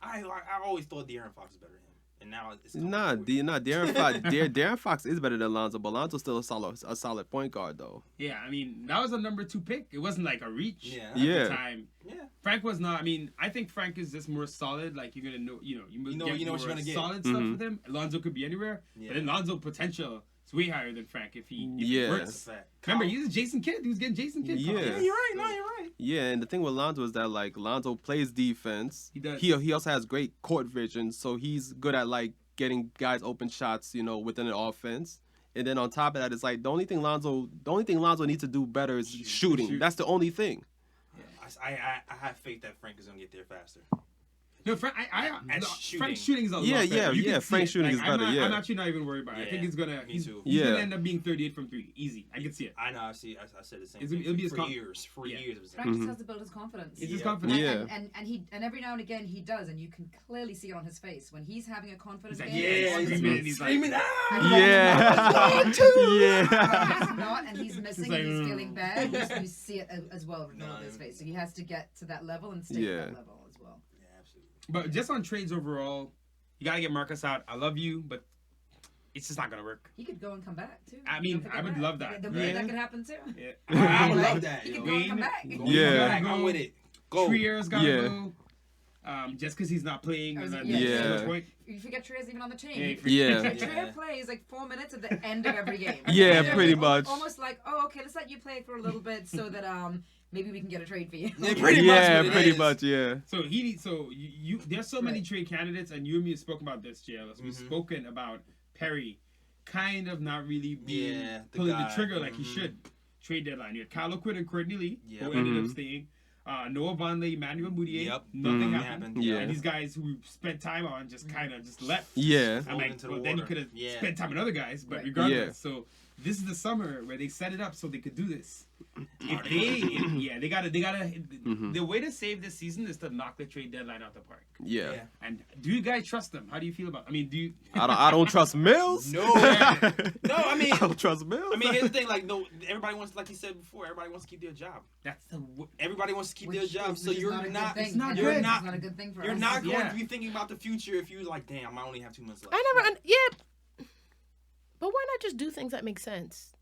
I always thought De'Aaron Fox was better than him, and now it's De'Aaron Fox is better than Lonzo, but Lonzo's still a solid point guard though. Yeah, I mean that was a number 2 pick. It wasn't like a reach at the time. Yeah. Frank was not. I mean, I think Frank is just more solid. Like you're gonna know, you know what you're gonna get. Solid stuff with him. Lonzo could be anywhere, but then Lonzo potential is way higher than Frank if he works. Remember, he's a Jason Kidd. He was getting Jason Kidd. Yeah, you're right. No, you're right. Yeah, and the thing with Lonzo is that like Lonzo plays defense. He does. He also has great court vision, so he's good at like getting guys open shots, within an offense. And then on top of that, it's like the only thing Lonzo needs to do better is shooting. That's the only thing. I have faith that Frank is gonna get there faster. No, Frank's shooting is a lot better. Frank's shooting is better. I'm actually not even worried about it. I think he's gonna end up being 38 from 3, easy. I can see it. I know. I said the same thing. It'll be for years. Frank just has to build his confidence. It's his confidence. And every now and again he does, and you can clearly see it on his face when he's having a confidence game. He's screaming like, He's not, and he's missing, and he's feeling bad. You see it as well on his face. So he has to get to that level and stay at that level as well. But just on trades overall, you gotta get Marcus out. I love you, but it's just not gonna work. He could go and come back too. I mean, I would love that. That could happen too. Yeah. I would love that. He could go and come back. Yeah. I'm with it. Go. Trier's gotta go. Just because he's not playing. You forget Trey's even on the team. Trey plays like 4 minutes at the end of every game. Yeah, pretty much. Almost like, okay, let's let you play for a little bit so that maybe we can get a trade for you. Pretty much. So you there's so many trade candidates, and you and me have spoken about this, JLS. We've spoken about Perry kind of not really being pulling the trigger like he should. Trade deadline. You had Kyle Quinn and Courtney Lee, who ended up staying. Noah Vonleh, Emmanuel Mudiay, nothing happened. And these guys who we spent time on just kind of just left. Yeah. I'm like, well, then you could have spent time on other guys, but regardless. So this is the summer where they set it up so they could do this. They gotta. The way to save this season is to knock the trade deadline out the park. Yeah. And do you guys trust them? How do you feel about? I mean, do you? I don't trust Mills. No. I mean, I don't trust Mills. I mean, here's the thing. Like, no, everybody wants, like you said before, everybody wants to keep their job. Everybody wants to keep their job. So you're not. It's not you're good. not. It's not a good thing for you're us. not going to be thinking about the future if you're like, damn, I only have 2 months left. But why not just do things that make sense?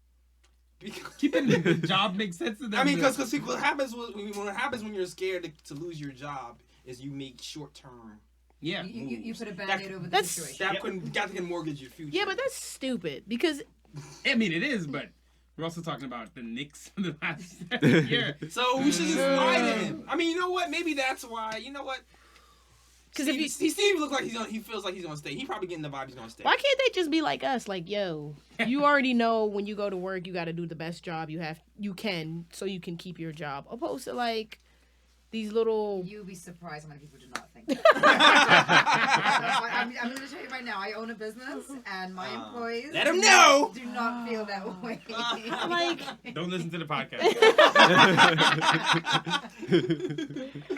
Keeping the job makes sense to them. I mean, because what happens when you're scared to lose your job is you make short term. Yeah, you put a band-aid over the situation. That can mortgage your future. Yeah, but that's stupid because. I mean, it is, but we're also talking about the Knicks in the last year. So we should just lie to him. I mean, you know what? Maybe that's why. You know what? Because Steve looks like he feels like he's gonna stay. He probably getting the vibe he's gonna stay. Why can't they just be like us? Like, yo, you already know when you go to work, you got to do the best job you can, so you can keep your job. Opposed to like these little. You'll be surprised how many people do not think that. I'm going to tell you right now. I own a business, and my employees let them know do not feel that way. Don't listen to the podcast.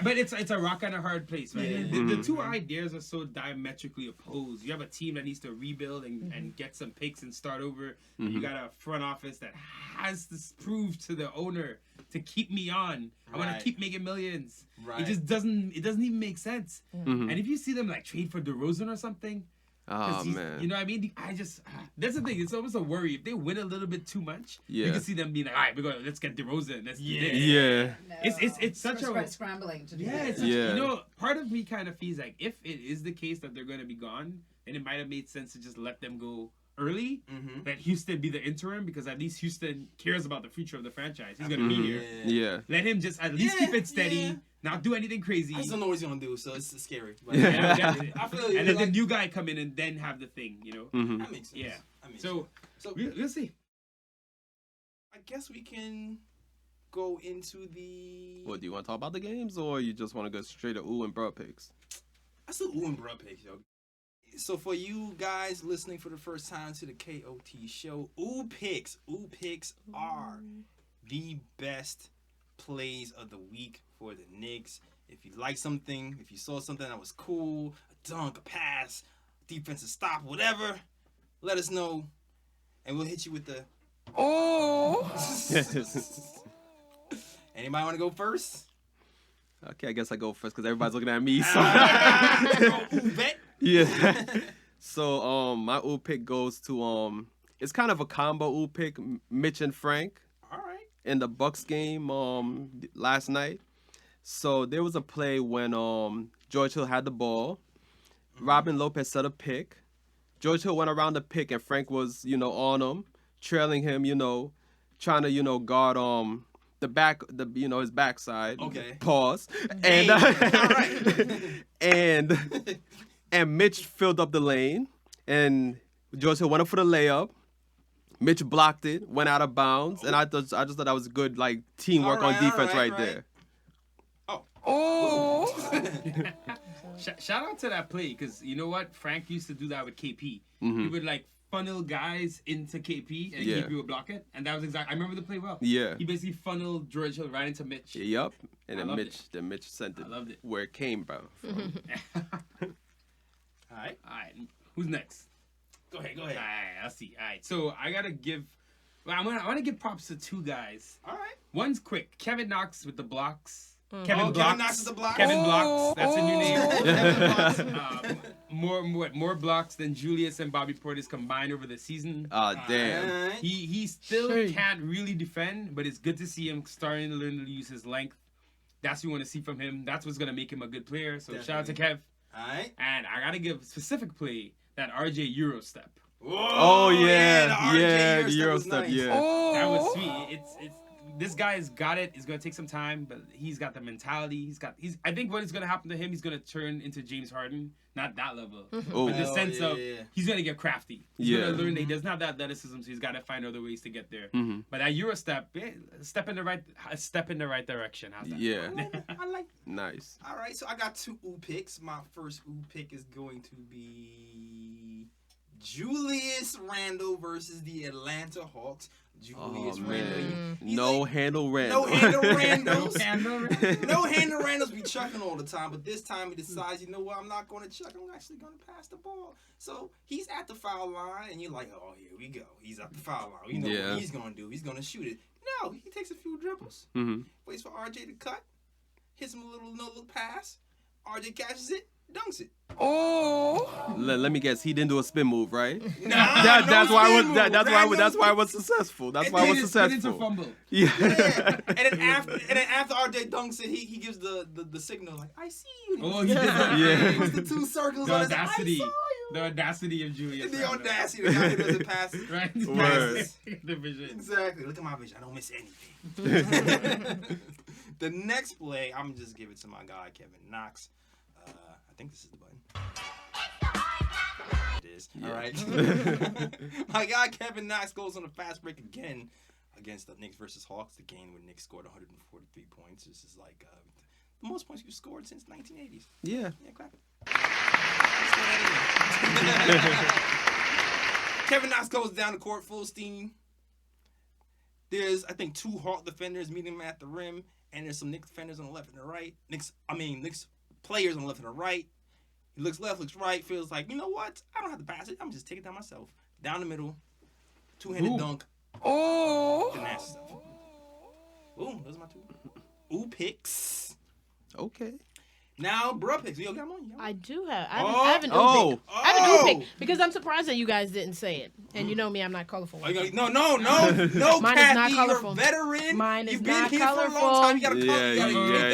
But it's a rock and a hard place, right? Yeah. The two ideas are so diametrically opposed. You have a team that needs to rebuild and get some picks and start over. And you got a front office that has to prove to the owner to keep me on. I want to keep making millions. Right. It just doesn't even make sense. And if you see them like trade for DeRozan or something, man, you know what I mean? That's the thing. It's almost a worry. If they win a little bit too much, you can see them being like, all right, let's get DeRozan. Let's do this. Yeah. It's such a scrambling to do. You know, part of me kind of feels like if it is the case that they're going to be gone, then it might have made sense to just let them go early, let Houston be the interim because at least Houston cares about the future of the franchise. He's gonna be here. Yeah. Let him just at least keep it steady, not do anything crazy. I just don't know what he's gonna do, so it's scary. But I feel you. and then the new guy come in and then have the thing, That makes sense. Yeah. That makes So sense. we'll see. I guess we can go into the. What, do you want to talk about the games, or you just want to go straight to ooh and bro picks? That's the ooh and bruh picks, yo. So for you guys listening for the first time to the KOT show, ooh picks are the best plays of the week for the Knicks. If you like something, if you saw something that was cool, a dunk, a pass, defensive stop, whatever, let us know, and we'll hit you with the. Anybody want to go first? Okay, I guess I go first because everybody's looking at me. So. Bet. Yeah. So my ooh pick goes to it's kind of a combo ooh pick, Mitch and Frank. All right. In the Bucks game last night. So there was a play when George Hill had the ball. Robin Lopez set a pick. George Hill went around the pick and Frank was, on him, trailing him, trying to, guard the back, his backside. Okay. Pause. Hey, And and Mitch filled up the lane and George Hill went up for the layup. Mitch blocked it, went out of bounds, and I just thought that was good, like teamwork on defense right there. Shout out to that play because you know what, Frank used to do that with KP. He would like funnel guys into KP and KP would block it, and that was exactly. I remember the play well. Yeah. He basically funneled George Hill right into Mitch. Yup, and then loved Mitch sent it. I loved it. Where it came from. All right. Who's next? Go ahead. All right, I'll see. All right, so I gotta give. Well, I want to give props to two guys. All right. One's quick. Kevin Knox with the blocks. Kevin Knox is the block. Kevin Blocks. That's a new name. Kevin Blocks. More blocks than Julius and Bobby Portis combined over the season. Damn. All right. He still can't really defend, but it's good to see him starting to learn to use his length. That's what we want to see from him. That's what's gonna make him a good player. So shout out to Kev. All right. And I gotta give specific play that RJ Euro step. Whoa, Oh yeah, the the Euro step step, was nice. yeah. That was sweet. It's this guy's got it. It's gonna take some time, but he's got the mentality. I think what is gonna happen to him, he's gonna turn into James Harden. Not that level, Oh. but the sense of yeah. he's gonna get crafty. He's Yeah. gonna learn that he doesn't have that athleticism, so he's gotta find other ways to get there. But that Euro step, a step in the right direction. How's that? Yeah. I like. Nice. All right, so I got two ooh picks. My first ooh pick is going to be Julius Randle versus the Atlanta Hawks. Julius Randle. No handle Randle. No handle Randles. And No handle Randles be chucking all the time, but this time he decides, you know what, I'm not going to chuck. I'm actually going to pass the ball. So he's at the foul line, and you're like, oh, here we go. He's at the foul line. You know what he's going to do. He's going to shoot it. No, he takes a few dribbles, waits for RJ to cut, hits him a little no-look pass. RJ catches it, dunks it. Let me guess. He didn't do a spin move, right? Nah, That's why I was successful. That's why I was It's successful. a fumble. Yeah. And then after RJ dunks it, he gives the signal like, I see you. Oh, he did that. Yeah. He puts the two circles The on his audacity. I saw you. The audacity of Julius. The Randle. audacity, the guy who doesn't pass it. Right? Word. The vision. Exactly. Look at my vision. I don't miss anything. The next play, I'm just give it to my guy Kevin Knox. I think this is the button. It is. Yeah. All right. My guy Kevin Knox goes on a fast break again against the Knicks versus Hawks. The game where Knicks scored 143 points. This is like the most points you've scored since 1980s. Yeah. Yeah, clap it. Let's go ahead. Kevin Knox goes down the court full steam. There's, I think, two Hawk defenders meeting him at the rim, and there's some Knicks defenders on the left and the right. Knicks players on the left and the right. He looks left, looks right, feels like, you know what? I don't have to pass it. I'm just take it down myself. Down the middle, two-handed dunk. The nasty stuff. Ooh, those are my two. Ooh, picks. Okay. Now, bro picks. You got one? I do have. I Oh. have an Oh. pick. I have an pick because I'm surprised that you guys didn't say it. And you know me, I'm not colorful. No, no, Mine is not Kathy, colorful. You're a veteran. Mine is You've been not here for a colorful. long time. You gotta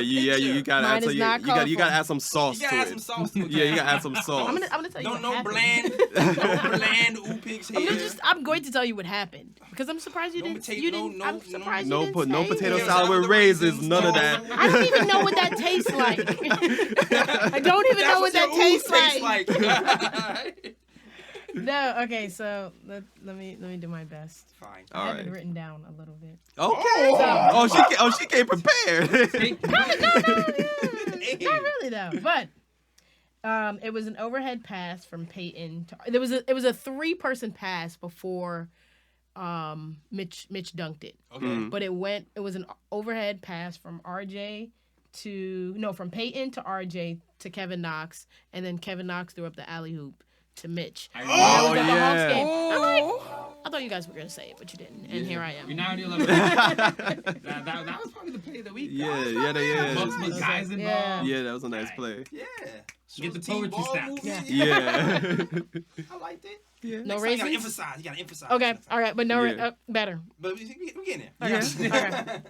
You gotta Mine add is not you gotta colorful. add some sauce You to gotta add it. some sauce to it. Yeah, you gotta add some sauce. I'm gonna tell you what happened. No bland ooh picks here. I'm going to tell you what happened because I'm surprised you No didn't. potato- You didn't. no- I'm no- surprised No you didn't say potato it. salad with raisins, none of that. I don't even know what that tastes like. I don't even know what that tastes like. No, okay, so let me do my best. Fine. I have it written down a little bit. Okay. She came prepared. Not really though, but it was an overhead pass from Peyton. It was a 3-person pass before Mitch dunked it. Okay. But it was an overhead pass from from Peyton to RJ to Kevin Knox, and then Kevin Knox threw up the alley hoop to Mitch. Oh, And that was at the Hawks yeah. game. I'm like, I thought you guys were gonna say it, but you didn't, and here I am. You're now on your level. that was probably the play of the week. Multiple guys involved. Yeah. That was a nice play. Yeah. Get the Team poetry ball stats. movement. Yeah. I liked it. Yeah. No You gotta raisins. emphasize. You gotta emphasize. Okay, all right, but no, Yeah. better. But we're getting there. Okay. Okay.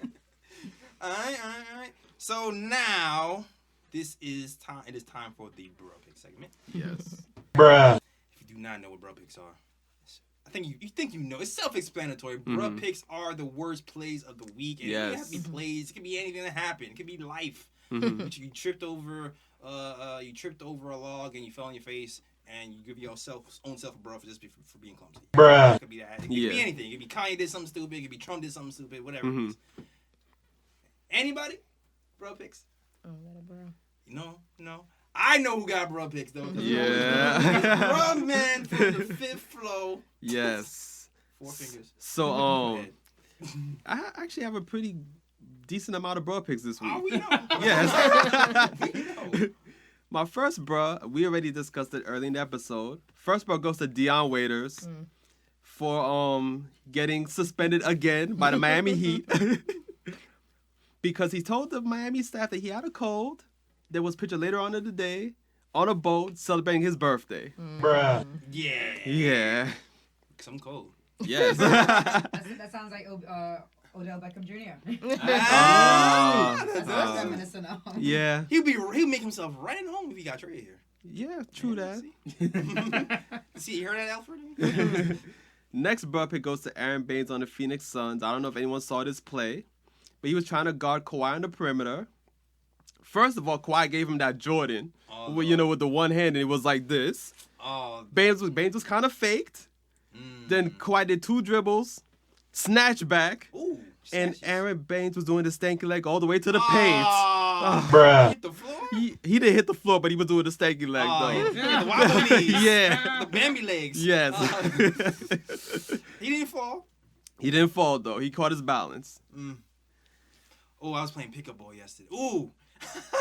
All right. So now, this is time. It is time for the bro pick segment. Yes. If you do not know what bro picks are, I think you think you know. It's self-explanatory. Bro picks are the worst plays of the week. And it doesn't have to be plays. It could be anything that happened. It could be life. But you tripped over a log and you fell on your face. And you give your own self a bro for just for being clumsy. It could be that. It could be anything. It could be Kanye did something stupid. It could be Trump did something stupid. Whatever it is. Anybody? Bro picks? Oh, got a bro. No. I know who got bro picks though. Yeah. Bro man from the fifth flow. Yes. 4 fingers. So Go ahead. I actually have a pretty decent amount of bro picks this week. Oh, we know. Yes. We know. My first bruh, we already discussed it early in the episode. First bruh goes to Dion Waiters for getting suspended again by the Miami Heat because he told the Miami staff that he had a cold. There was a picture later on in the day on a boat celebrating his birthday. Yeah. Yeah. Some cold. Yes. That sounds like Odell Beckham Jr. That's reminiscent of. Yeah. He'll make himself right at home if he got Trey here. Yeah, true that. See, you heard that, Alfred? Next bruh pick goes to Aaron Baines on the Phoenix Suns. I don't know if anyone saw this play, but he was trying to guard Kawhi on the perimeter. First of all, Kawhi gave him that Jordan, with the one hand, and it was like this. Baines was kind of faked. Then Kawhi did 2 dribbles, snatch back, and Aaron Baines was doing the stanky leg all the way to the paint. Hit the floor? He didn't hit the floor, but he was doing the stanky leg though. The wobbly knees. Yeah. The Bambi legs. Yes. He didn't fall. He didn't fall though. He caught his balance. Oh, I was playing pickup ball yesterday. Ooh.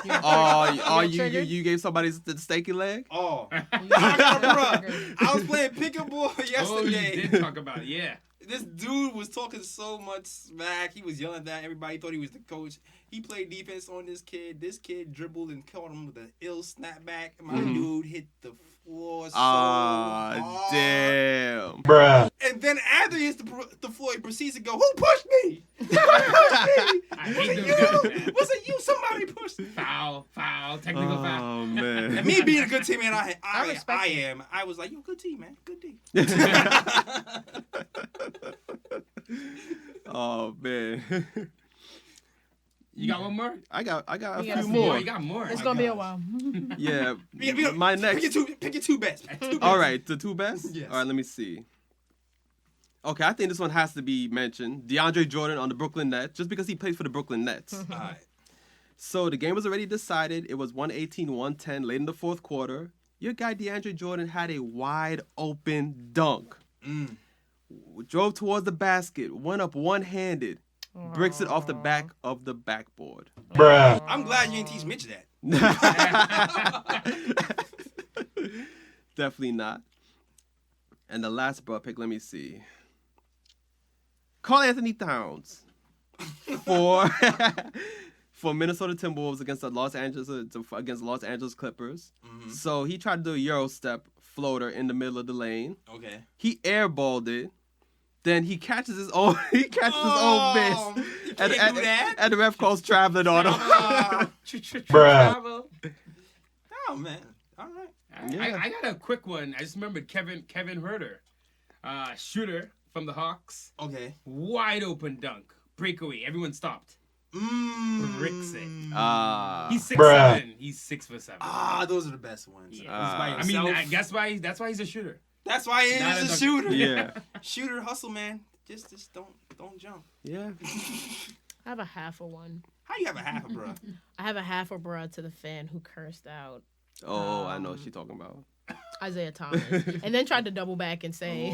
You gave somebody the stanky leg? Oh. I was playing pickup ball Oh, yesterday. you did talk about it, yeah. This dude was talking so much smack. He was yelling at that. Everybody thought he was the coach. He played defense on this kid. This kid dribbled and caught him with an ill snapback. My dude hit the floor so hard. Damn. And then after he hits the floor, he proceeds to go, "Who pushed me? Who pushed me? I Was hate it those you? guys, man. Was it you? Somebody pushed me." Foul, technical foul. Oh man. And me being a good teammate, I respect it. am. I was like, "You a good team, man. Good team." Oh man. You got one more? I got a You got few a few more. You got more. It's My gonna be a gosh. while. Yeah. We My next. Pick your two best. All right, the 2 best? Yes. All right, let me see. Okay, I think this one has to be mentioned. DeAndre Jordan on the Brooklyn Nets, just because he plays for the Brooklyn Nets. All right. So the game was already decided. It was 118-110 late in the fourth quarter. Your guy DeAndre Jordan had a wide open dunk. Drove towards the basket, went up one-handed, bricks it off the back of the backboard. I'm glad you didn't teach Mitch that. Definitely not. And the last bro pick, let me see. Karl Anthony Towns for Minnesota Timberwolves against the Los Angeles Clippers. So he tried to do a Euro step floater in the middle of the lane. Okay. He airballed it. Then he catches his own miss. You can't do that. And the ref calls traveling on him. Bravo. Oh man. All right. I got a quick one. I just remembered Kevin Herter, shooter from the Hawks. Okay. Wide open dunk. Breakaway. Everyone stopped. Bricks it. He's 6'7". He's 6'7". Those are the best ones. Yeah. He's by himself. that's why he's a shooter. That's why he Not is a a shooter. Yeah. Shooter, hustle, man. Just don't jump. Yeah. I have a half a one. How you have a half a bruh? I have a half a bruh to the fan who cursed out Oh, I know what she's talking about. Isaiah Thomas, and then tried to double back and say,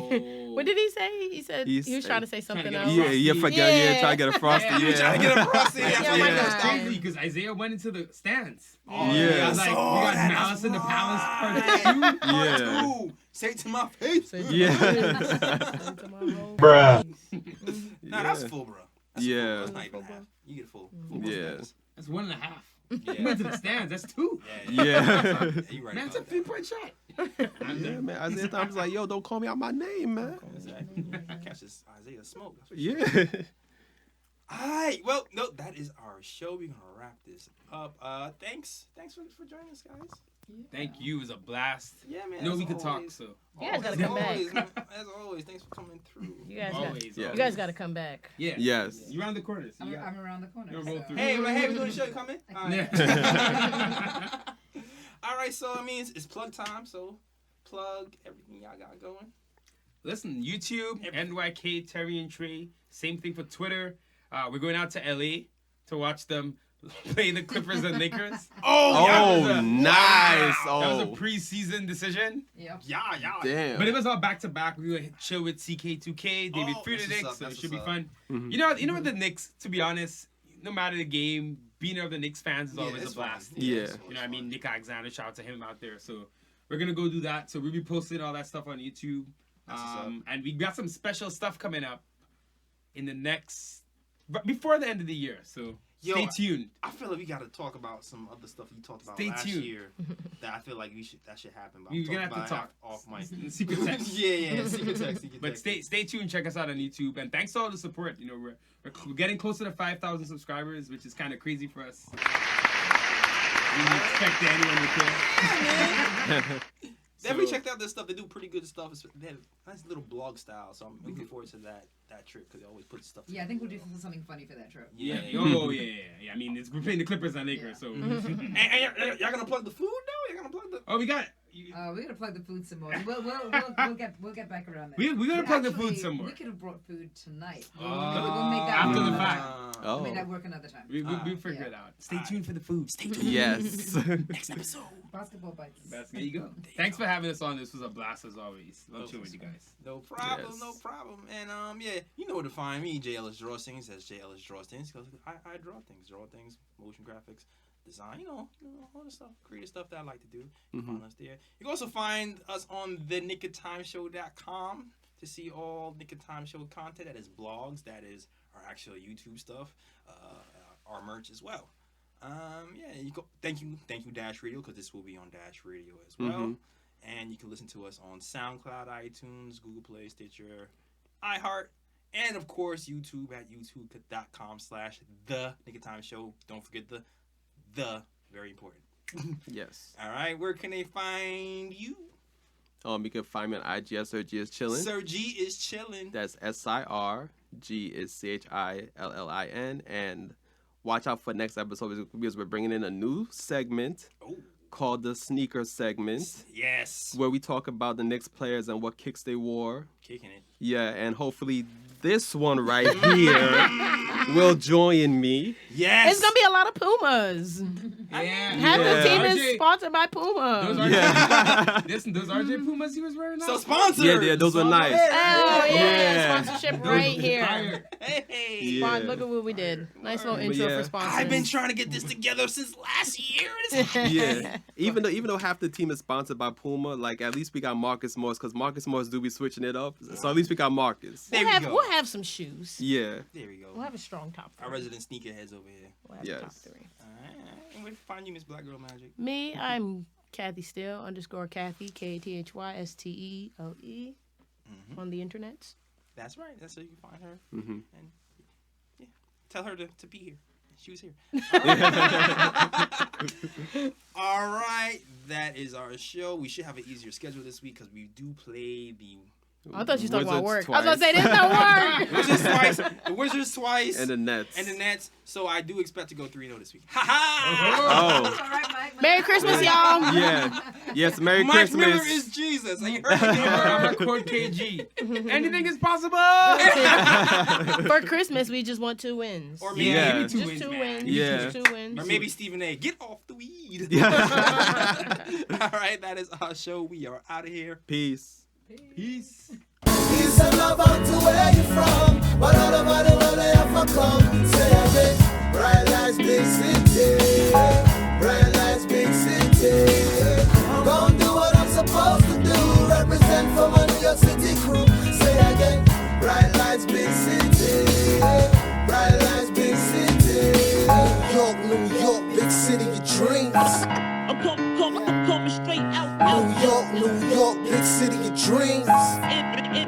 what did he say? He said he was trying to say something else. Try to get a frosty. Trying to get a frosty. It's crazy because Isaiah went into the stands. Oh, yeah. I was like, we got Malice in the Palace part 2. Yeah. Say it to my face. Yeah. Bruh. Nah, that's full, bro. That's Yeah. Full. That's not even half. You get full. Yeah. That's 1.5. Yeah. He went to the stands. That's 2. Yeah. You right Man, it's a about that. 3-point shot. Yeah, man. Isaiah Thomas like, yo, don't call me out my name, man. Exactly. Catch this Isaiah smoke. That's what Yeah. All right. Well, no, that is our show. We're gonna wrap this up. Thanks for joining us, guys. Thank you. It was a blast. Yeah, man. No, as we could talk. always. So You guys gotta come Always, back. man. As always, thanks for coming through. You guys always. Yeah. you guys got to come back. Yeah. Yes. You round the corner. So I'm, you got- I'm around the corner. You're roll so- through. Hey, we're doing the show. You coming? All right. Yeah. All right. So I mean, it's plug time. So plug everything y'all got going. Listen, YouTube, NYK, Terry and Trey. Same thing for Twitter. We're going out to LA to watch them play the Clippers and Lakers. Oh, nice. That was a Oh, preseason decision. Yeah. Yeah. damn. But it was all back to back. We would chill with CK2K, David Oh, Friedrich, that's what's up, so it that's should be what's up. fun. Mhm. You know what the Knicks, to be honest, no matter the game, being of the Knicks fans is always it's a blast. fun. Yeah. it's You know what I fun. mean? Nick Alexander, shout out to him out there. So we're going to go do that. So we'll be posting all that stuff on YouTube. That's what's up. And we got some special stuff coming up in the next, but before the end of the year. So stay tuned. I feel like we got to talk about some other stuff you talked about Stay last tuned. year. That I feel like that should happen. But We're I'm gonna have talking to about talk. it off mic. Secret text. yeah, secret text. But stay tuned. Check us out on YouTube. And thanks to all the support. You know, we're getting closer to 5,000 subscribers, which is kind of crazy for us. We didn't expect anyone to care. Definitely check out their stuff. They do pretty good stuff. They have nice little blog style. So I'm looking forward to that trip because they always put stuff. Yeah, I think we'll do something funny for that trip. Yeah. Oh, yeah. I mean, we're playing the Clippers and Lakers, so. And y'all gonna plug the food though? Y'all gonna plug the? Oh, we got. We're gonna plug the food some more. We'll get back around there. We gotta plug the Actually, food some more. We could have brought food tonight. We'll Oh, make that after work the another fact. time. Oh. We'll make that work another time. We'll figure it out. Stay tuned for the food. Stay tuned. Yes. Next episode. Basketball bites. There you go. Thanks for having us on. This was a blast as always. Love chilling with you guys. No problem, Yes. no problem. And yeah, you know where to find me, JLS Drawstings. That's JLS Drawstings because I draw things, motion graphics, design, you know, all the stuff, creative stuff that I like to do. You can find us there. You can also find us on the nickoftimeshow.com to see all Nick of Time Show content. That is blogs, that is our actual YouTube stuff, our merch as well. Yeah, you go. Thank you, Dash Radio, because this will be on Dash Radio as well. Mhm. And you can listen to us on SoundCloud, iTunes, Google Play, Stitcher, iHeart, and of course YouTube at youtube.com/The Nick of Time Show. Don't forget the very important. Yes. All right, where can they find you? You can find me on IG at Sir G is chilling. Sir G is chilling. That's SIR. G is CHILLIN. And watch out for next episode because we're bringing in a new segment Oh, called the Sneaker Segment, yes. where we talk about the Knicks players and what kicks they wore. Kicking it. Yeah, and hopefully this one right here will join me. Yes. It's gonna be a lot of Pumas. Yeah. Half the team is RJ sponsored by Puma. Those RJ, Yeah. listen, those RJ Pumas he was wearing. So now? sponsors. Yeah, those were nice. Oh yeah, Yeah. sponsorship Those right were here. fire. Hey. Yeah. Look at what we did. Nice little intro Yeah. for sponsors. I've been trying to get this together since last year. Yeah, even though half the team is sponsored by Puma, like at least we got Marcus Morris because Marcus Morris do be switching it up. So at least we got Marcus. There we go. We'll have some shoes. Yeah. There we go. We'll have a strong top three. Our resident sneakerheads over here. We'll have a top Yes. three. All right. And where to find you, Miss Black Girl Magic? Me, I'm Kathy Steele _Kathy KATHYSTELE on the internet. That's right. That's how you can find her. Mm-hmm. And yeah, tell her to be here. She was here. All right, that is our show. We should have an easier schedule this week because we do play the I thought you were talking about Wizards work. I was twice. gonna say there's no work. Wizards twice, the Wizards twice, And the Nets. and the Nets. So I do expect to go 3-0 this week. Ha ha! Oh. All right, Mike. Merry Christmas, y'all. Yeah. Yes, Merry Mike Christmas. Miller is Jesus. Are you heard me? I'm a quote KG. Anything is possible. For Christmas, we just want 2 wins. Or maybe, Yeah. maybe two Just wins, 2 man. wins. Yeah. Just 2 wins. or maybe Stephen A. Get off the weed. Yeah. All right, that is our show. We are out of here. Peace. Peace. Peace and love out to where you from. But all over the world they have come. Say again, bright lights, big city. Bright lights, big city. I'm gonna do what I'm supposed to do. Represent for my New York City crew. Say again, bright lights, big city. Bright lights, big city. New York, big city of dreams. I'm coming straight out. New York, big city of dreams. In